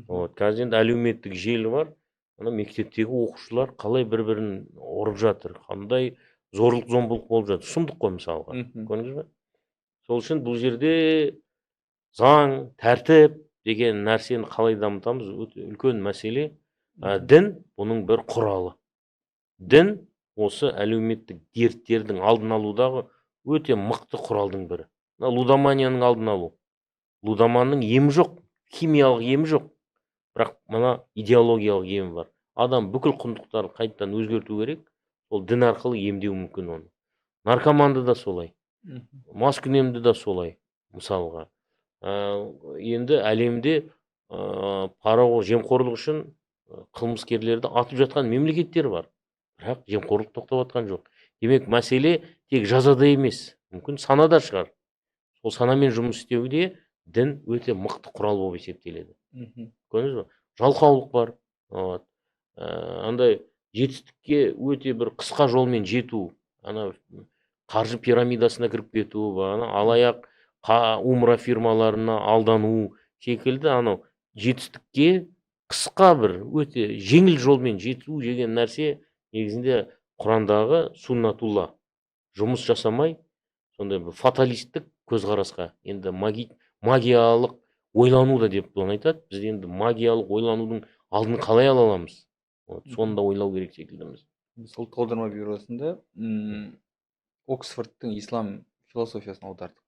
Қазір енді әлеуметтік желі бар. Ана мектептегі оқушылар қалай бір-бірін ұрып жатыр, қандай зорлық-зомбылық болып жатыр. Сұмдық қой мысалға. Көрдіңіз бе? Сол үшін бұл жерде заң, тәртіп деген нәрсені қалай дамытамыз, өте үлкен мәселе. Дін бұның бір құралы. Дін осы әлеуметтік дерттердің алдын алудағы өте мықты құралдың бірі. Лудоманияның алдын алу. Лудоманның емі жоқ, химиялық емі жоқ. Бірақ мына идеологиялық емі бар. Адам бүкіл құндылықтарын қайтадан өзгерту керек. Ол дін арқылы емдеу мүмкін оны. Наркоманды да солай. Маскүнемді да солай, мысалға. Енді әлемде жемқорлық үшін қылмыскерлерді атып жатқан мемлекеттер бар. Бірақ жемқорлық тоқтап жатқан жоқ. Демек, мәселе тек жазада емес, мүмкін санада шығар. Сол санамен жұмыс істеуде дін өте мықты құрал болып есептеледі. Көрдіңіз бе? Жалқаулық бар. Андай жетістікке өте бір қысқа жолмен жету, ана қаржы пирамидасына кіріп кету, алаяқ умра фирмаларына алдану секілді, анау жетістікке қысқа бір өте жеңіл жолмен жету деген нәрсе негізінде Құрандағы суннатулла. Жұмыс жасамай, сондай бір фаталистік көзқарасқа, енді магиялық ойлану да деп оны айтады. Біз енді магиялық ойланудың алдын қалай ала аламыз? Соны да ойлау керек секілдіміз. Ұлттық аударма бюросында Оксфордтың ислам философиясын аудардық.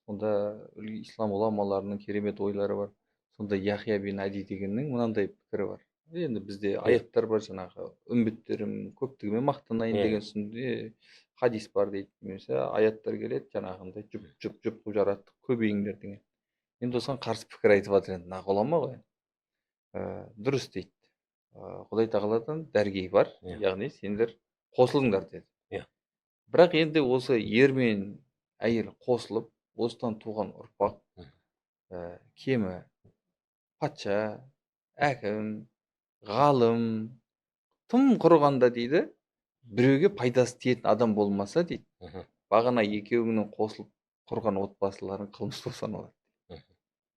Сонда ислам ғұламаларының керемет ойлары бар. Сонда Яхия бин Ади дегеннің мынандай пікірі бар. Енді бізде аяттар бар, жаңағы үмбеттерім көптігімен мақтанайын деген сүнде хадис бар дейді. Немесе аяттар келеді, жаңағындай жұп қылып жараттық, көбейіңдер деген. Енді осыған қарсы пікір айтып жатыр, енді нақ ғұлама ғой. Дұрыс дейді. Құдай тағаладан дәргей бар, яғни сендер қосылыңдар деді. Бірақ енді осы ер мен әйел қосылып, осыдан туған ұрпақ, кемі патша, әкім, ғалым, тым құрығанда дейді, біреуге пайдасы тиетін адам болмаса дейді, бағана екеуіңнің қосылып құрған отбасыларың қылмыс саналады.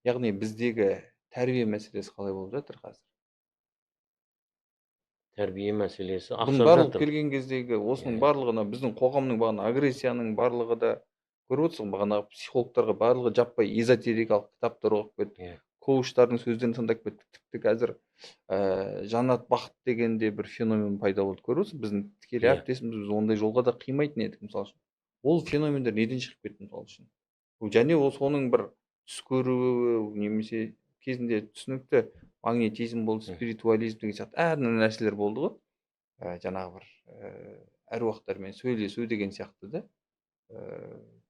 Яғни біздегі тәрбие мәселесі қалай болып жатыр қазір? тәрбие мәселесі Бұның ақсап барлығы жатыр. келген кездегі осының Иә. барлығына біздің қоғамның бағана агрессияның барлығы да көріп отырсың бағана психологтарға барлығы жаппай эзотерикалық кітаптар оқып кеттік. Иә. Коучтардың сөздерін тыңдап кеттік. Тіпті қазір жанат бақыт деген де бір феномен пайда болды. Көріп отырсың біздің тікелей Иә. әріптесіміз біз ондай жолға да қимайтын едік мысалы үшін. Ол феномендер неден шығып кетті мысалы үшін? Және ол соның бір түс көруі немесе кезінде түсінікті магнетизм болды, спиритуализм деген сияқты әртүрлі нәрселер болды ғой. Жаңағы бір әруақтармен сөйлесу деген сияқты да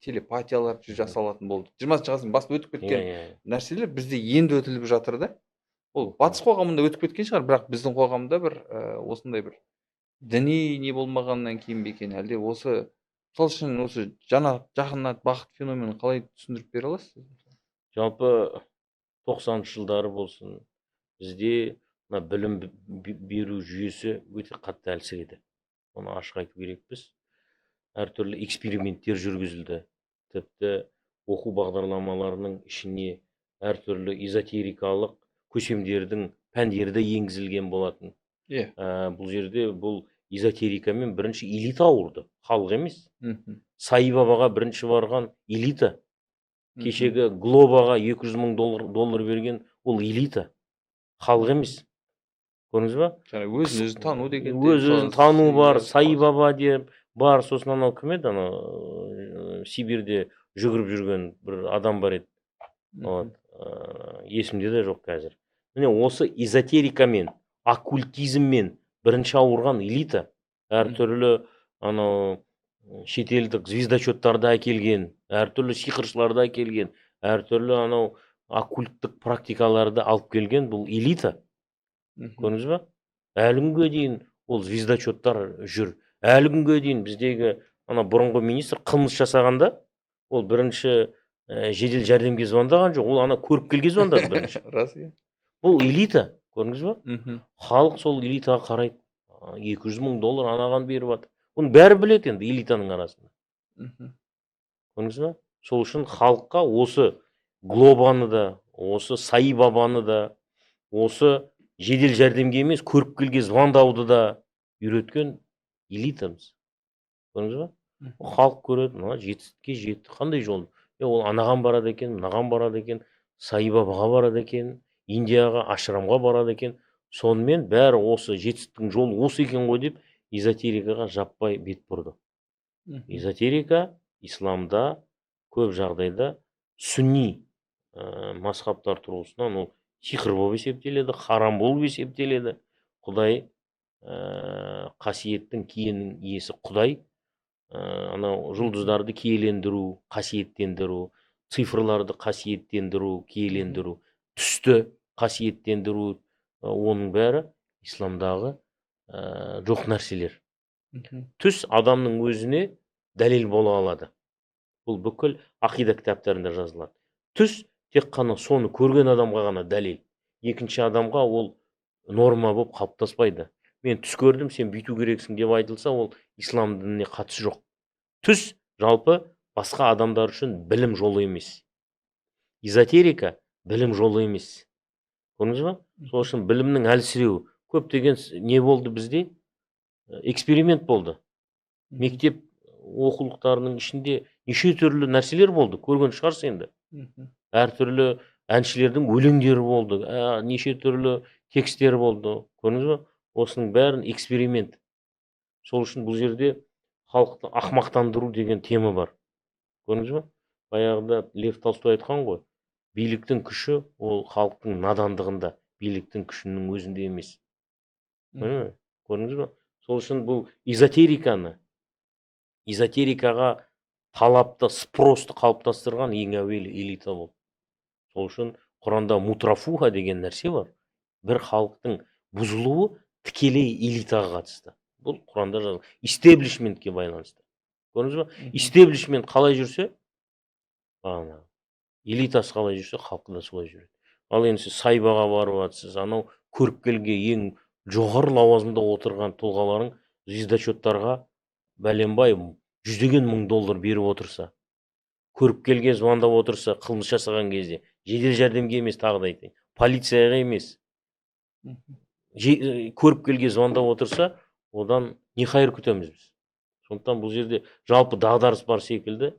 телепатиялар жасалатын болды. 20-шы ғасырдың басында өтіп кеткен нәрселер бізде енді өтіліп жатыр да. Ол батыс қоғамында өтіп кеткен шығар, бірақ біздің қоғамда бір осындай бір діни не болмағаннан кейін бе екен, әлде осы мысалы үшін осы жақынат бақыт феноменін қалай түсіндіріп бере аласыз? Жалпы 90-шы жылдары болсын, бізде мына білім беру жүйесі өте қатты әлсіреді. Оны ашық айту керекпіз. Әртүрлі эксперименттер жүргізілді. Тіпті оқу бағдарламаларының ішіне әртүрлі эзотерикалық көсемдердің пәндері енгізілген болатын. Бұл жерде бұл эзотерикамен бірінші элита ауырды, халық емес. Саи бабаға бірінші барған элита. Кешегі Глобаға 200 мың доллар берген ол элита, халық емес. Көрдіңіз ба? Өзін-өзі тану деген. Өзін тану бар, Саи баба деп бар, сосын анау кім еді, анау Сибирьде жүгіріп жүрген бір адам бар еді. Есімде де жоқ қазір. Міне осы эзотерикамен, оккультизммен бірінші ауырған элита. Әртүрлі анау шетелдік звездочеттарды әкелген, әртүрлі сиқыршыларды әкелген, әртүрлі анау оккульттық практикаларды алып келген бұл элита. Көрдіңіз ба? Әлі күнге дейін ол звездочеттар жүр. Әлі күнге дейін біздегі ана бұрынғы министр қылмыс жасағанда, ол бірінші жедел жәрдемге звондаған жоқ, ол ана көріп келге звондады бірінші. Рас, иә. Бұл элита, көрдіңіз ба? Халық сол элитаға қарайды. 200 мың доллар анаған беріп жатыр. Оны бәрі біледі енді элитаның арасында. Көрдіңіз ба? Сол үшін халыққа осы Глобаны да, осы Саи бабаны да, осы жедел жәрдемге емес, көріп келге звондауды да үйреткен элитамыз. Көрдіңіз ба? Халық көреді, мына жетістікке жетті, қандай жол? Ол анаған барады екен, мынаған барады екен, Саи бабаға барады екен, Индияға, ашрамға барады екен. Сонымен бәрі осы жетістіктің жолы осы екен ғой деп эзотерикаға жаппай бет бұрды. Эзотерика исламда көп жағдайда сүнни мазхабтар тұрғысынан ол сиқыр болып есептеледі, харам болып есептеледі. Құдай қасиеттің киенің иесі Құдай, анау жұлдыздарды киелендіру, қасиеттендіру, цифрларды қасиеттендіру, киелендіру, түсті қасиеттендіру, оның бәрі исламдағы жоқ нәрселер. Түс адамның өзіне дәлел бола алады. Бұл бүкіл ақида кітаптарында жазылады. Түс тек қана соны көрген адамға ғана дәлел. Екінші адамға ол норма болып қалыптаспайды. Мен түс көрдім, сен бүйту керексің деп айтылса, ол ислам дініне қатысы жоқ. Түс жалпы басқа адамдар үшін білім жолы емес. Эзотерика білім жолы емес. Көрдіңіз ба? Сол үшін білімнің әлсіреуі. Көптеген не болды бізде? Эксперимент болды. Мектеп оқулықтарының ішінде неше түрлі нәрселер болды. Көрген шығарсыз енді. Әртүрлі әншілердің өлеңдері болды. Неше түрлі текстер болды. Көрдіңіз ба? Осының бәрін эксперимент. Сол үшін бұл жерде халықты ақмақтандыру деген тема бар. Көрдіңіз ба? Баяғыда Лев Толстой айтқан ғой. Биліктің күші ол халықтың надандығында, биліктің күшінің өзінде емес. Көрдіңіз ба? Сол үшін бұл эзотерикаға талапты, спросты қалыптастырған ең әуелі элита болды. Сол үшін Құранда мутрафуха деген нәрсе бар. Бір халықтың бұзылуы тікелей элитаға қатысты. Бұл Құранда жазылған. Истеблишментке байланысты. Көрдіңіз ба? Истеблишмент қалай жүрсе, элитасы қалай жүрсе, халқы да солай жүреді. Ал енді сіз Саи бабаға барып жатсыз, анау көріпкелге ең жоғары лауазымда отырған тұлғаларың звездочеттарға бәленбай жүздеген мың доллар беріп отырса, көріпкелге звондап отырса, қылмыс жасаған кезде, жедел жәрдемге емес, тағы да айтайын, полицияға емес, көріпкелге звондап отырса, одан не хайыр күтеміз біз. Сондықтан бұл жерде жалпы дағдарыс бар секілді,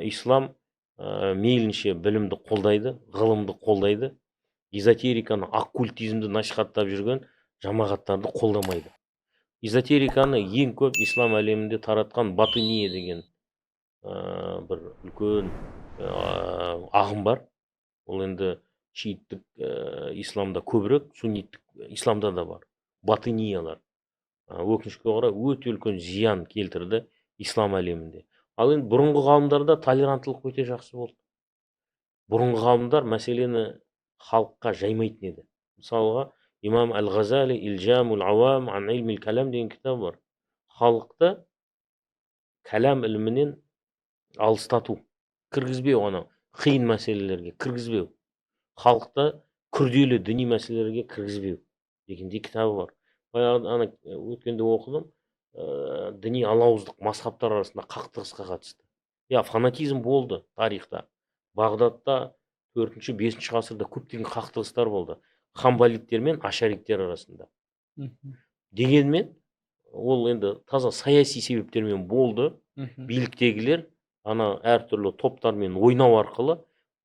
ислам мейлінше білімді қолдайды, ғылымды қолдайды, эзотериканы, оккультизмді насихаттап жүрген жамағаттарды қолдамайды. Эзотериканы ең көп ислам әлемінде таратқан батыния деген бір үлкен ағым бар. Ол енді шииттік исламда көбірек, сунниттік исламда да бар. Батыниялар. Өкінішке орай өте үлкен зиян келтірді ислам әлемінде. Ал енді бұрынғы ғалымдарда толеранттылық өте жақсы болды. Бұрынғы ғалымдар мәселені халыққа жаймайтын еді. Мысалға, имам Әл-Ғазали Илжамул Ауам ан илмил кәлам деген кітабы бар. Халықты кәлам ілімінен алыстату, кіргізбеу, ана қиын мәселелерге кіргізбеу, халықты күрделі діни мәселелерге кіргізбеу дегендей кітабы бар. Ана өткенде оқыдым, діни алауыздық мазхабтар арасында қақтығысқа қатысты. Фанатизм болды тарихта. Бағдадта 4-5 ғасырда көптеген қақтығыстар болды. Хамбалиттер мен ашариттер арасында. Дегенмен, ол енді таза саяси себептермен болды. Биліктегілер ана әртүрлі топтармен ойнау арқылы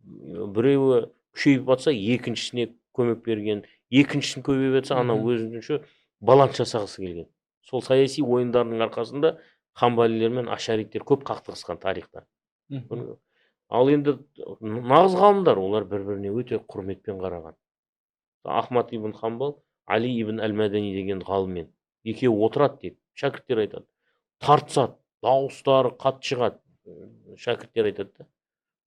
біреуі күшейіп жатса, екіншісіне көмек берген, екіншісін көбейіп жатса, ана өзінше баланс жасағысы келген. Сол саяси ойындардың арқасында хамбалилер мен ашариттер көп қақтығысқан тарихта. Ал енді нағыз ғалымдар, олар бір-біріне өте құрметпен қараған. Ахмад ибн Хамбал, Али ибн Әл-Мәдәни деген ғалыммен екеуі отырады деп, шәкірттер айтады. Тартысады, дауыстары қатты шығады, шәкірттер айтады.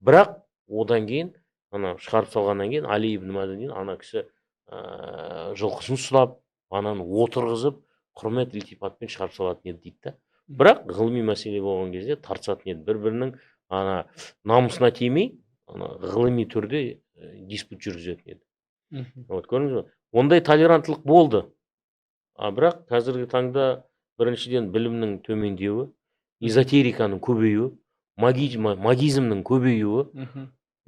Бірақ одан кейін, ана шығарып салғаннан кейін, Али ибн Мәдәни ана кісі жылқысын ұстап, ананы отырғызып, құрмет ілтипатпен шығарып салатын еді дейді. Бірақ ғылыми мәселе болған кезде тартысатын еді. Бір-бірінің ана намысына тимей, ана ғылыми түрде диспут жүргізетін еді. Көрдіңіз бе? Ондай толеранттылық болды. Бірақ қазіргі таңда біріншіден білімнің төмендеуі, эзотериканың көбеюі, магизмнің көбеюі.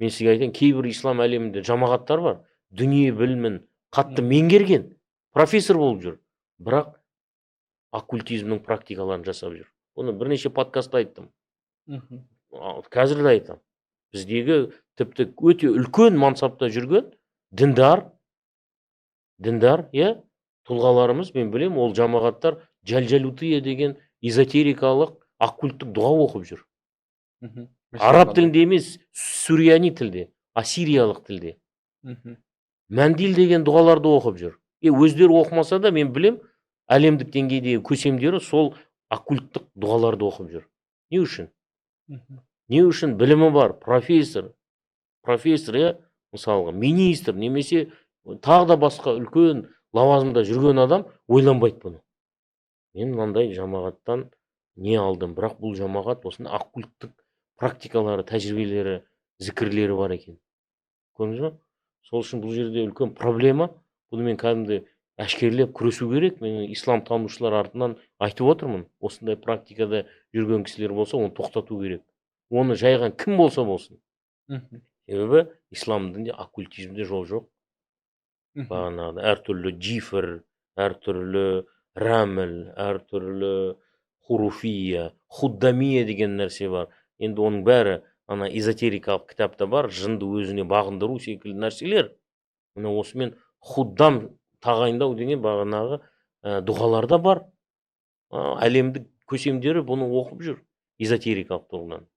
Мен сізге айтайын, кейбір ислам әлемінде жамағаттар бар, дүние білімін қатты меңгерген, профессор болып жүр, бірақ оккультизмнің практикаларын жасап жүр. Оны бірнеше подкастта айттым. Қазір де айтам. Біздегі тіпті өте үлкен мансапта жүрген діндар, тұлғаларымыз, мен білем, ол жамағаттар Джалджалутия деген эзотерикалық оккульттік дұға оқып жүр. Араб тілінде емес, сүрияни тілде, ассириялық тілде. Мәндил деген дұғаларды оқып жүр. Өздері оқымаса да, мен білем, әлемдік деңгейдегі көсемдері сол оккульттық дұғаларды оқып жүр. Не үшін? Не үшін? Білімі бар, профессор, мысалға, министр, немесе тағы да басқа үлкен лауазымда жүрген адам ойланбайды бұны. Мен мынандай жамағаттан не алдым, бірақ бұл жамағат осында оккульттік практикалары, тәжірибелері, зікірлері бар екен. Көрдіңіз бе? Сол үшін бұл жерде үлкен проблема. Бұны мен кәдімгі әшкерлеп күресу керек. Мен ислам танушылар артынан айтып отырмын. Осындай практикада жүрген кісілер болса, оны тоқтату керек. Оны жайған кім болса болсын. Себебі ислам дінде оккультизмде жол жоқ. Бағанағыда әртүрлі джифр, әртүрлі рәміл, әртүрлі хуруфия, худдамия деген нәрсе бар. Енді оның бәрі ана эзотерикалық кітапта бар, жынды өзіне бағындыру секілді нәрселер. Мына осымен худдам тағайындау деген бағанағы дұғаларда бар. Әлемдік көсемдері бұны оқып жүр эзотерикалық тұрғыдан.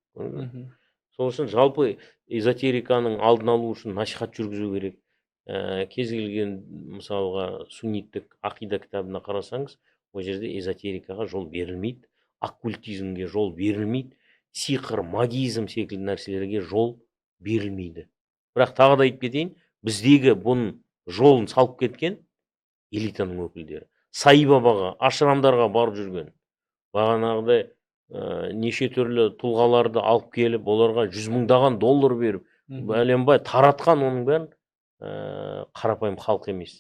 Сол үшін жалпы эзотериканың алдын алу үшін насихат жүргізу керек. Кез келген мысалға сунниттік ақида кітабына қарасаңыз, ол жерде эзотерикаға жол берілмейді, оккультизмге жол берілмейді, сиқыр, магизм секілді нәрселерге жол берілмейді. Бірақ тағы да айтып кетейін, біздегі бұның жолын салып кеткен элитаның өкілдері. Саи бабаға, ашрамдарға барып жүрген, бағанағыдай неше түрлі тұлғаларды алып келіп, оларға 100 мыңдаған доллар беріп, бәленбай таратқан, оның бәрін қарапайым халық емес.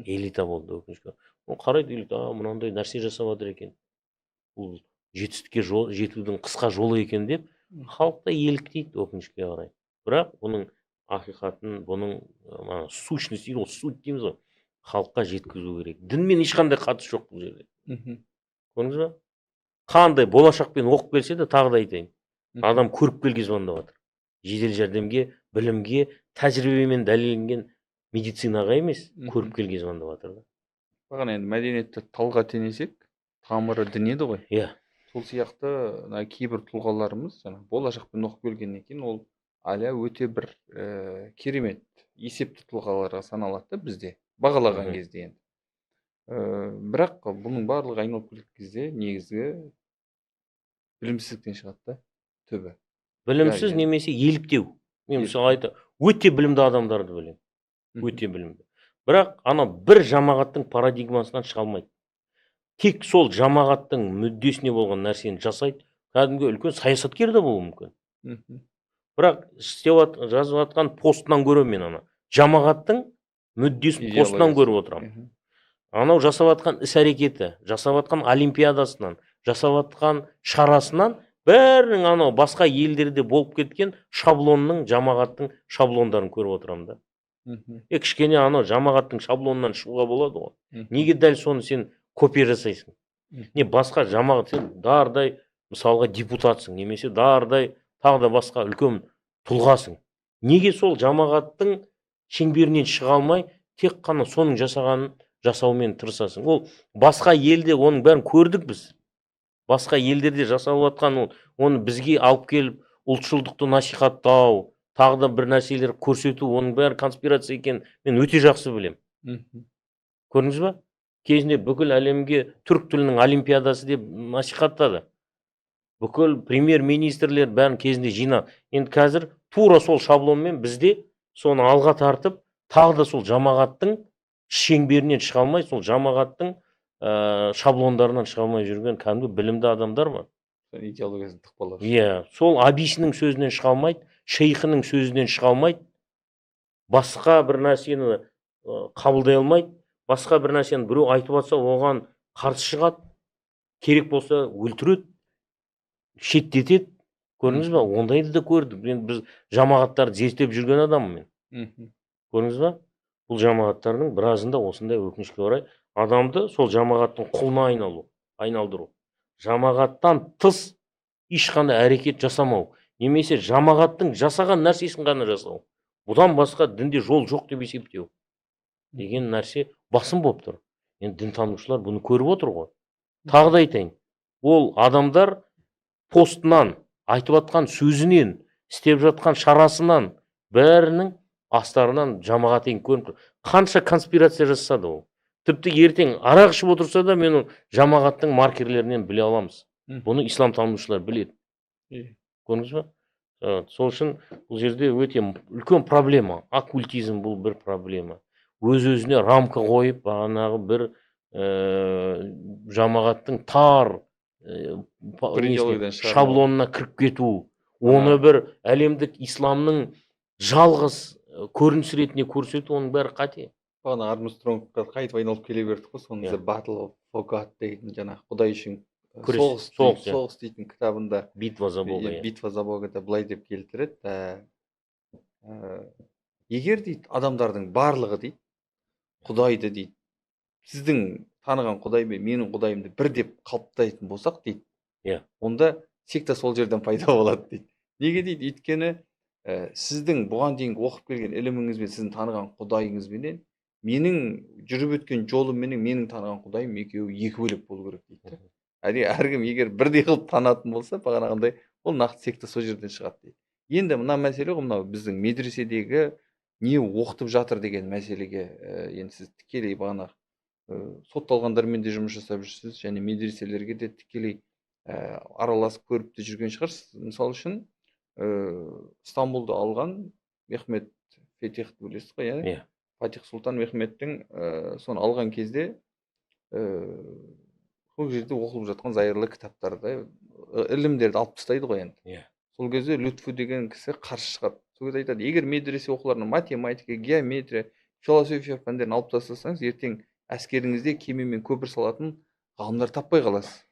Элита болды өкінішке. Ол қарайды, элита, мынандай нәрсе жасап жатыр екен. Бұл жетістікке жетудің қысқа жолы екен деп, халықта еліктейді өкінішке қарай. Бірақ бұның ақиқатын, бұның сущность, суть дейміз ғой, халыққа жеткізу керек. Дінмен ешқандай қатысы жоқ бұл жерде. Мгм. Көрдіңіз ба? Қандай болашақпен оқып келсе де тағы да айтайын. Мгм. Адам көріп келге звондап жатыр. Жедел жәрдемге, білімге, тәжірибемен дәлелденген медицинаға емес, көріп Мгм. келге звондап жатыр да. Бағана енді мәдениетті талға теңесек, тамыры дін еді ғой. Иә, Сол сияқты мына кейбір тұлғаларымыз жаңағы болашақпен оқып келгеннен кейін ол әлі өте бір керемет есепті тұлғаларға саналады да бізде бағалаған Мгм. кезде енді. Бірақ бұның барлығы айналып келген кезде негізгі білімсіздіктен шығады да түбі. білімсіз енді немесе еліктеу. Мен мысалы еліктеу. өте білімді адамдарды білемін. Мгм. Өте білімді. Бірақ ана бір жамағаттың парадигмасынан шыға алмайды. Тек сол жамағаттың мүддесіне болған нәрсені жасайды. Кәдімгі үлкен саясаткер де болуы мүмкін. Мгм. Бірақ жазып жатқан постынан көрем мен ана. Жамағаттың мүддесін постынан Идеологиясы. көріп отырамын. Мгм. Анау жасап жатқан іс-әрекеті, жасап жатқан олимпиадасынан, жасап жатқан шарасынан бәрінің анау басқа елдерде болып кеткен шаблонның, жамағаттың шаблондарын көріп отырамын да. Мгм. Кішкене анау жамағаттың шаблонынан шығуға болады ғой. Мгм. Неге дәл соны сен копия жасайсың? Не басқа жамағат, сен дардай мысалға депутатсың, немесе дардай тағы да басқа үлкен тұлғасың. Неге сол жамағаттың шеңберінен шыға алмай, тек қана соның жасағанын жасаумен тырысасың? Ол басқа елде оның бәрін көрдік біз. Басқа елдерде жасалып жатқан оны бізге алып келіп ұлтшылдықты насихаттау, тағы да бір нәрселер көрсету, оның бәрі конспирация екенін мен өте жақсы білемін. Мгм. Көрдіңіз ба? Кезінде бүкіл әлемге түрік тілінің олимпиадасы деп насихаттады. Бүкіл премьер-министрлер бәрін кезінде жинап. Енді қазір тура сол шаблонмен бізде соны алға тартып, тағы да сол жамағаттың шеңберінен шыға алмай, сол жамағаттың шаблондарынан шыға алмай жүрген кәдімгі білімді адамдар бар. Идеологиясын тықпалап. Иә, сол абисінің сөзінен шыға алмайды, шейхінің сөзінен шыға алмайды, басқа бір нәрсені қабылдай алмайды, басқа бір нәрсені біреу айтып жатса оған қарсы шығады, керек болса өлтіреді, шеттетеді. Көрдіңіз ба? Ондайды да көрдік. Енді біз жамағаттарды зерттеп жүрген адаммын мен. Мгм. Көрдіңіз ба? Бұл жамағаттардың біразында осындай өкінішке орай адамды сол жамағаттың құлына айналдыру. Жамағаттан тыс ешқандай әрекет жасамау, немесе жамағаттың жасаған нәрсесін ғана жасау. Бұдан басқа дінде жол жоқ деп есептеу деген нәрсе басым болып тұр. Енді дінтанушылар бұны көріп отыр ғой. Тағы да айтайын, ол адамдар постынан, айтып жатқан сөзінен, істеп жатқан шарасынан, бәрінің астарынан жамағат ең көрініп тұр. Қанша конспирация жасаса да ол. Тіпті ертең арақ ішіп отырса да мен жамағаттың маркерлерінен біле аламыз. Бұны исламтанушылар біледі. Көрдіңіз ба? Сол үшін бұл жерде өте үлкен проблема. Оккультизм бұл бір проблема. Өз-өзіне рамка қойып, бағанағы бір жамағаттың тар шаблонына кіріп кету, оны бір әлемдік исламның жалғыз көрініс ретінде көрсету, оның бәрі қате. Бағана Армстронгқа қайтып айналып келе бердік қой, соны The Battle for God дейтін жаңағы Құдай үшін соғыс дейтін кітабында битва за Богада былай деп келтіреді. Егер дейді адамдардың барлығы дейді Құдайды дейді сіздің таныған Құдай мен менің Құдайымды бір деп қалыптайтын болсақ дейді, онда секта сол жерден пайда болады дейді. Неге дейді? Өйткені сіздің бұған дейінгі оқып келген іліміңіз бен сіздің таныған Құдайыңызбенен менің жүріп өткен жолым менің таныған Құдайым екеуі екі бөлек болу керек дейді. Әркім егер бірдей қылып танатын болса, бағанағындай ол нақты секта сол жерден шығады дейді. Енді мына мәселе ғой, мынау біздің медреседегі не оқытып жатыр деген мәселеге енді сіз тікелей бағана сотталғандармен де жұмыс жасап жүрсіз, және медреселерге де тікелей араласып көріп те жүрген шығарсыз. Мысалы үшін Стамбулды алған Мехмет Фетихті білесіз ғой, яғни Фатих Сұлтан Мехметтің соны алған кезде сол жерде оқылып жатқан зайырлы кітаптарды, ілімдерді алып тастайды ғой енді. Сол кезде Лютфу деген кісі қарсы шығады. Сол кезде айтады, егер медресе оқуларына математика, геометрия, философия пәндерін алып тастасаңыз, ертең әскеріңізде кемемен көпір салатын ғалымдар таппай қаласыз.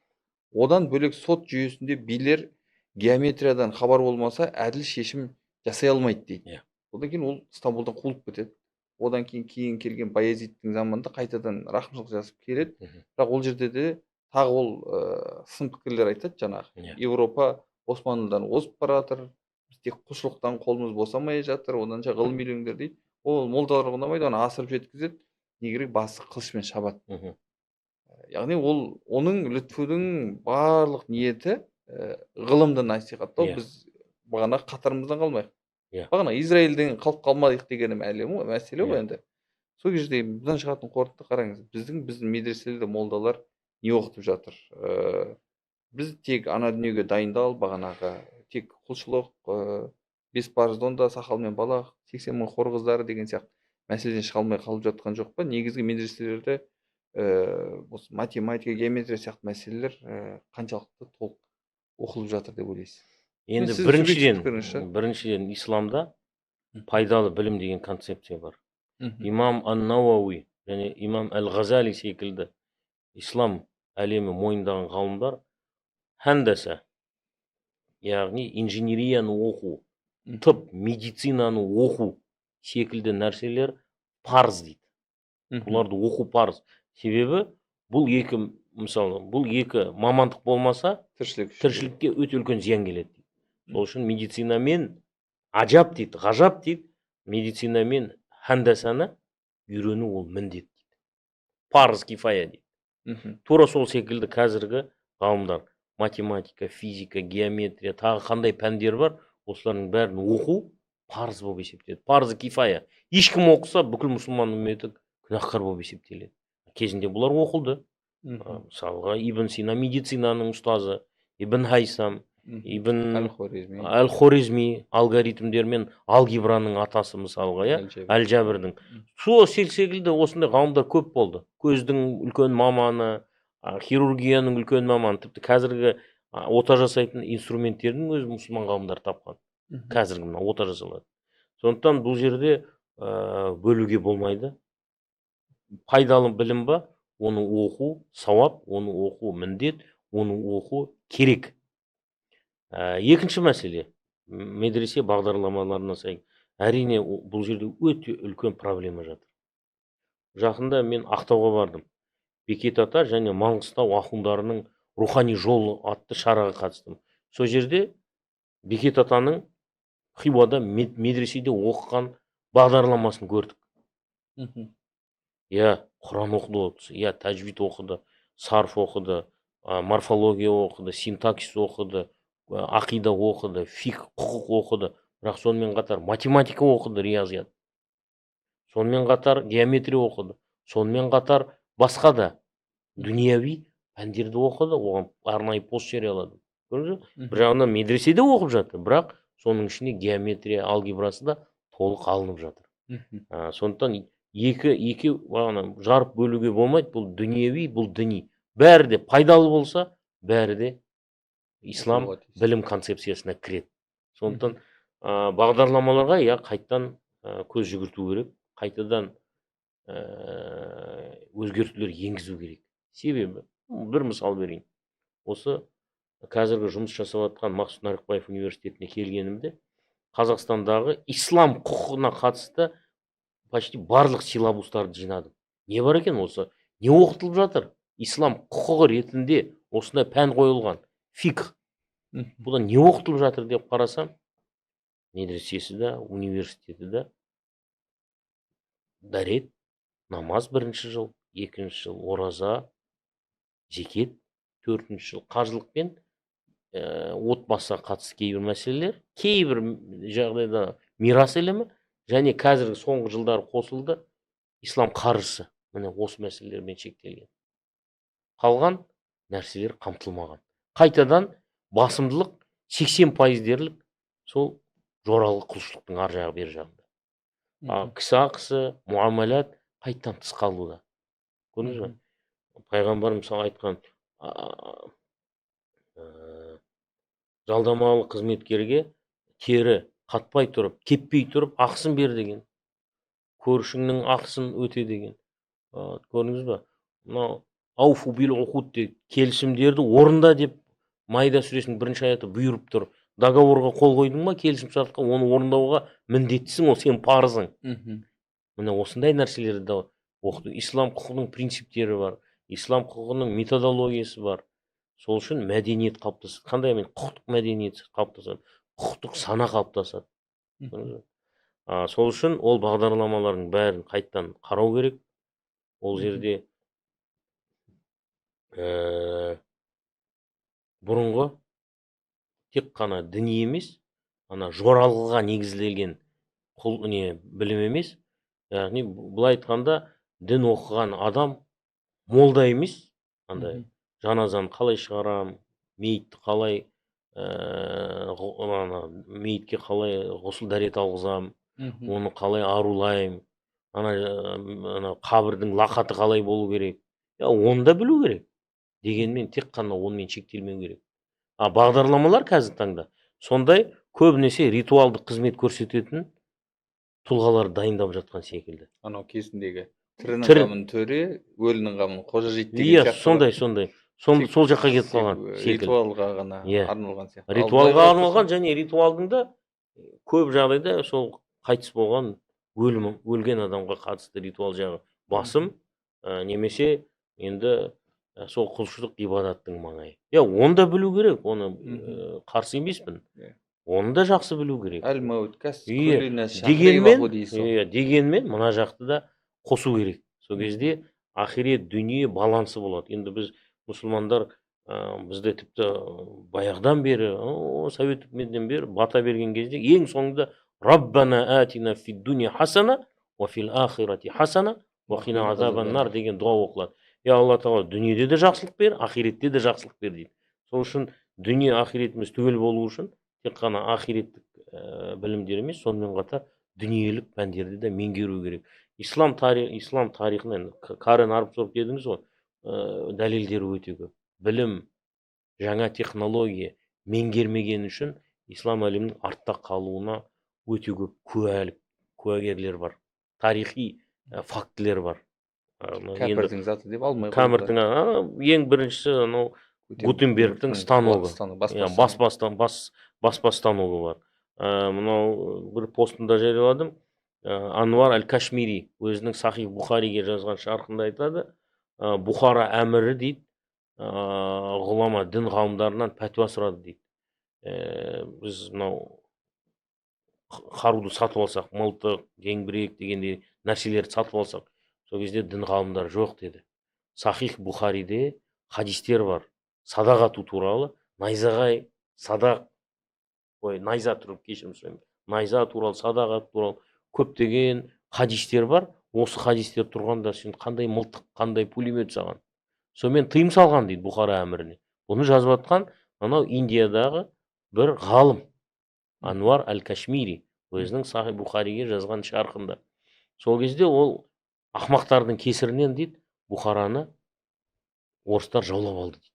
Одан бөлек сот жүйесінде билер геометриядан хабар болмаса әділ шешім жасай алмайды дейді. Одан кейін ол Стамбулдан қуылып кетеді. одан кейін келген Баязидтің заманында қайтадан рақымшылық жасап келеді. Бірақ ол жерде де тағы ол сын пікірлер айтады жаңағы. Иә. Европа Османлыдан озып бара жатыр. Біз тек құлшылықтан қолымыз босамай жатыр. Одан ғылым үйреніңдер дейді. Ол молдаларға ұнамайды, оны асырып жеткізеді. Не керек, басы қылышпен шабады. Яғни оның Лүтфудің барлық ниеті ғылымды насихаттау, біз бағана қатарымыздан қалмайық. Бағана Израильден қалып қалмайық деген мәселе ғой енді. Сол кезде бұдан шығатын қорытынды қараңыз. Біздің медреселерде молдалар не оқытып жатыр? Біз тек ана дүниеге дайындал, бағанағы тек құлшылық, 5 парыздан да сақал мен балақ, 80 мың хор қыздары деген сияқты мәселеден шыға алмай қалып жатқан жоқ па? Негізгі медреселерде осы математика, геометрия сияқты мәселелер қаншалықты толық оқылып жатыр деп ойлайсыз? Енді біріншіден исламда пайдалы білім деген концепция бар. Имам ан-Науауи және имам әл-Ғазали секілді ислам әлемі мойындаған ғалымдар хандаса, яғни инженерияны оқу, тып, медицинаны оқу секілді нәрселер парыз дейді. Бұларды оқу парыз. Себебі бұл екі мамандық болмаса тіршілікке өте үлкен зиян келеді. Сол үшін медицинамен ажап дейді, ғажап дейді, медицинамен хандасаны үйрену ол міндет дейді. Парыз кифая дейді. Тура сол секілді қазіргі ғалымдар математика, физика, геометрия, тағы қандай пәндер бар, осылардың бәрін оқу парыз болып есептеледі. Парызы кифая. Ешкім оқыса, бүкіл мұсылман үмметі күнәһар болып есептеледі. Кезінде бұлар оқылды. Мысалға Ибн Сина медицинаның ұстазы, Ибн Хайсам, Ибн әл-Хорезми алгоритмдер мен алгебраның атасы мысалға, әл-Жәбірдің. Сол секілді осындай ғалымдар көп болды. Көздің үлкен маманы, хирургияның үлкен маманы, тіпті қазіргі ота жасайтын инструменттердің өзі мұсылман ғалымдар тапқан. Қазіргі мына ота жасалады. Сондықтан бұл жерде бөлуге болмайды. Пайдалы білім ба, оны оқу сауап, оны оқу міндет, оны оқу керек. Екінші мәселе, медресе бағдарламаларына сай, әрине бұл жерде өте үлкен проблема жатыр. Жақында мен Ақтауға бардым. Бекет ата және Маңғыстау ахундарының рухани жолы атты шараға қатыстым. Сол жерде Бекет атаның Хиуада медреседе оқыған бағдарламасын көрдік. Құран оқыды, тәжвид оқыды, сарф оқыды, морфология оқыды, синтаксис оқыды, ақида оқыды, фик, құқық оқыды. Бірақ сонымен қатар математика оқыды, риязият. Сонымен қатар геометрия оқыды. Сонымен қатар басқа да дүнияви пәндерді оқыды, оған арнайы пост жариялады. Бір жағынан медреседе оқып жатыр, бірақ соның ішінде геометрия, алгебрасы да толық алынып жатыр. Сондықтан екі жарып бөлуге болмайды, бұл дүнияви, бұл діни. Бәрі де пайдалы болса, бәрі де ислам білім концепциясына кіреді. Сондықтан бағдарламаларға қайттан көз жүгірту керек, қайтадан өзгертулер енгізу керек. Себебі, бір мысал берейін. Осы қазіргі жұмыс жасап жатқан Мақсұт Нарықбаев университетіне келгенімде, Қазақстандағы ислам құқығына қатысты почти барлық силабустарды жинадым. Не бар екен осы? Не оқытылып жатыр? Ислам құқығы ретінде осындай пән қойылған. Фикх. Бұда не оқытылып жатыр деп қарасам, медресесі де, университеті де дәрет, намаз 1-ші жыл, 2-ші жыл ораза, зекет, 4-ші жыл қажылық пен отбасыға қатысты кейбір мәселелер, кейбір жағдайда мирас ілімі, және қазіргі соңғы жылдары қосылды ислам қаржысы. Міне осы мәселелермен шектелген. Қалған нәрселер қамтылмаған. Қайтадан басымдылық 80% дерлік сол жоралы құлшылықтың ар жағы бер жағында. Кісі ақысы, муамалат қайттан тыс қалуда. Көрдіңіз бе? Пайғамбар мысалы айтқан, жалдамалы қызметкерге тері қатпай тұрып, кеппей тұрып, ақысын бер деген. Көршіңнің ақысын өте деген. Көрдіңіз бе? Мынау ауфу бил уқуд деп, келісімдерді орында деп Майда сүресінің 1-ші аяты бұйырып тұр. Договорға қол қойдың ба, келісім шартқа, оны орындауға міндеттісің, ол сен парызың. міне осындай нәрселерді оқыту. Ислам құқығының принциптері бар, ислам құқығының методологиясы бар. Сол үшін мәдениет қалыптасады. Қандай құқықтық мәдениет қалыптасады, құқықтық сана қалыптасады. Сол үшін ол бағдарламалардың бәрін қайттан қарау керек. Ол жерде бұрынғы тек қана діни емес, жоралғыға негізделген білім емес, яғни былай айтқанда дін оқыған адам молда емес, жаназаны қалай шығарам, мейітті қалай мейітке қалай ғұсыл дәрет алғызам, оны қалай арулайым, қабірдің лақаты қалай болу керек, оны да білу керек. Дегенмен тек қана онымен шектелмеу керек. Бағдарламалар қазір таңда сондай көбінесе ритуалдық қызмет көрсететін тұлғалар дайындап жатқан секілді. Анау кезіндегі тірінің қамын төре, өлінің қамын қожа жейді деген сияқты. Сондай. Сол жаққа кетіп қалған секілді. Ритуалға ғана арналған сияқты. Ритуалға арналған, және ритуалдың да көп жағдайда сол қайтыс болған өлген адамға қатысты ритуал жағы басым, немесе енді сол құлшылық ғибадаттың маңайы. Оны да білу керек, оны қарсы емеспін. Оны да жақсы білу керек. Дегенмен мына жақты да қосу керек. Сол кезде ақирет дүние балансы болады. Енді біз мұсылмандар, бізде тіпті баяғыдан бері, совет үкіметінен бері бата берген кезде ең соңында Раббана атина фид дуния хасана ва фил ахирати хасана ва қина азабан нар деген дуа оқылады. Алла тағала дүниеде де жақсылық бер, ақиретте де жақсылық бер дейді. Сол үшін дүние ақиретіміз түгел болу үшін тек қана ақиреттік білімдер емес, сонымен қатар дүниелік пәндерді де меңгеру керек. Ислам тарихынан Карен Армстронг дедіңіз ғой, дәлелдері өте көп. Білім, жаңа технология меңгермеген үшін ислам әлемінің артта қалуына өте көп куәгерлер бар. Тарихи фактілер бар. Кәпірдің заты деп алмай қойды. Ең біріншісі Гутенбергтің станогы, баспа станогы бар. Мынау бір постында жарияладым. Анвар Аль-Кашмири өзінің Сахих Бухариге жазған шархында айтады, Бұхара әмірі дейді, ғұлама дін ғалымдарынан пәтуа сұрады дейді. Біз мынау қаруды сатып алсақ, мылтық, зеңбірек дегендей нәрселерді сатып алсақ, сол кезде дін ғалымдары жоқ деді. Сахих Бухариде хадистер бар. Садақ ату туралы, найза туралы, садақ ату туралы көптеген хадистер бар. Осы хадистер тұрғанда сен қандай мылтық, қандай пулемет саған. Сонымен тыйым салған дейді Бұхара әміріне. Бұны жазып жатқан анау Индиядағы бір ғалым, Анвар Аль-Кашмири, өзінің Сахих Бухариге жазған шархында. Сол кезде ол ақмақтардың кесірінен дейді, Бұхараны орыстар жаулап алды дейді.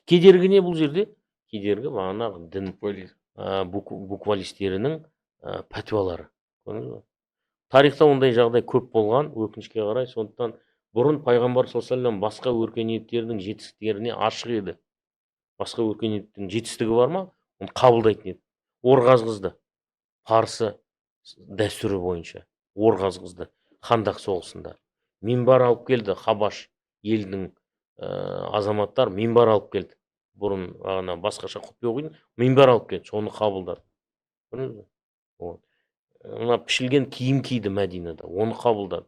Кедергі не бұл жерде? Кедергі бағанағы дін буквалистерінің пәтуалары. Тарихта ондай жағдай көп болған, өкінішке қарай. Сондықтан бұрын пайғамбар саллаллаху алейхи ва саллям басқа өркениеттердің жетістіктеріне ашық еді. Басқа өркениеттің жетістігі бар ма? Оны қабылдайтын еді. Ор қазғызды. Парсы дәстүрі бойынша ор қазғызды Хандақ соғысында. Минбар алып келді, Хабаш елдің азаматтар минбар алып келді. Бұрын басқаша құпия оқиды, минбар алып келді, соны қабылдады. Мына пішілген киім киді Мәдинада, оны қабылдады.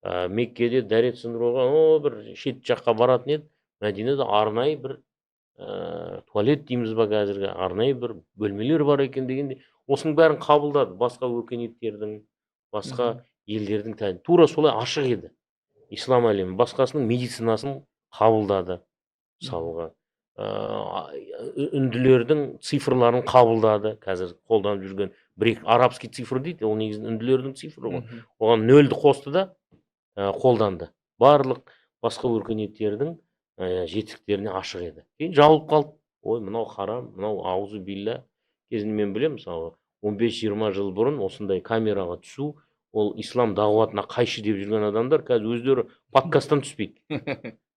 Меккеде дәрет сындыруға бір шет жаққа баратын еді, Мәдинада арнайы бір туалет дейміз ба қазіргі, арнайы бір бөлмелер бар екен дегенде, осының бәрін қабылдады. Басқа өркениеттердің, басқа елдердің тәлімі. Тура солай ашық еді. Ислам әлемі басқасының медицинасын қабылдады. Мысалға, үнділердің цифрларын қабылдады. Қазір қолданып жүрген бір арабский цифр дейді, ол негізінде үнділердің цифры ғой. Оған нөлді қосты да қолданды. Барлық басқа өркениеттердің жетістіктеріне ашық еді. Кейін жауып қалды. Ой, мынау харам, мынау аузу билля. Кезінде мен білем, мысалы 15-20 жыл бұрын осындай камераға түсу, ол ислам дағуатына қайшы деп жүрген адамдар қазір өздері подкасттан түспейді.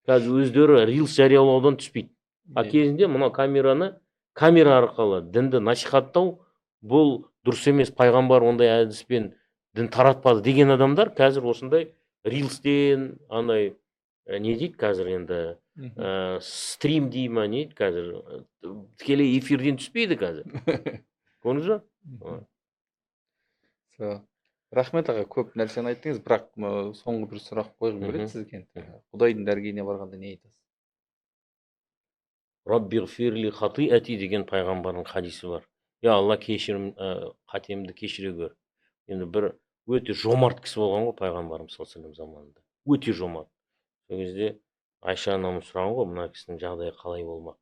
Қазір өздері рилс жариялаудан түспейді. Кезінде мына камера арқылы дінді насихаттау, бұл дұрыс емес, пайғамбар ондай әдіспен дін таратпады деген адамдар қазір осындай рилстен андай не дейді қазір енді стрим дей ма не дейді қазір тікелей эфирден түспейді қазір. Көрдіңіз ба? Рахмет аға, көп нәрсені айттыңыз, бірақ соңғы бір сұрақ қойғым келеді сізге. Құдайдың дәргейіне барғанда не айтасыз? Раббиғфирли хатиәти деген пайғамбардың хадисі бар. Я Алла, кешірім, қатемді кешіре көр. Енді бір өте жомарт кісі болған ғой пайғамбарымыз саллаллаху алейхи вассалам заманында. Өте жомарт. Сол кезде Айша анамыз сұраған ғой, мына кісінің жағдайы қалай болмақ.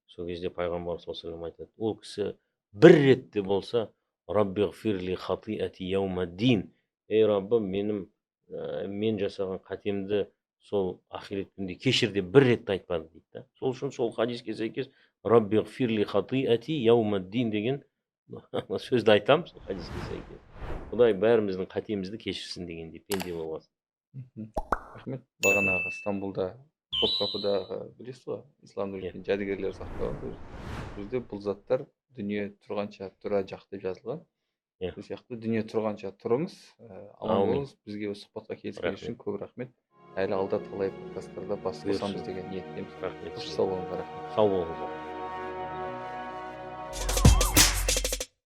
Сол кезде пайғамбар саллаллаху алейхи вассалам айтады, ол кісі бір ретте болса, Раббиғфирли хатиәти яумаддин. Ей Раббым, мен жасаған қатемді сол ақирет күнінде кешір деп бір ретте айтпады дейді да. Сол үшін сол хадиске сәйкес Раббиғфирли хатиәти яумаддин деген сөзді айтамыз хадиске сәйкес. Құдай бәріміздің қатемізді кешірсін дегендей, пенде болғасын. Рахмет. Бағанағы Стамбулда Топкапыдағы білесіз ғой, исламның үлкен жәдігерлері сақталған. Бұл жерде бұл заттар дүние тұрғанша тұра жақ деп жазылған. Сол сияқты дүние тұрғанша тұрыңыз, аман болыңыз. Бізге осы сұхбатқа келіскені үшін көп рахмет. Әлі алда талай подкасттарда бас қосамыз деген ниеттеміз. Рахмет. Сау болыңыздар. Сау болыңыздар.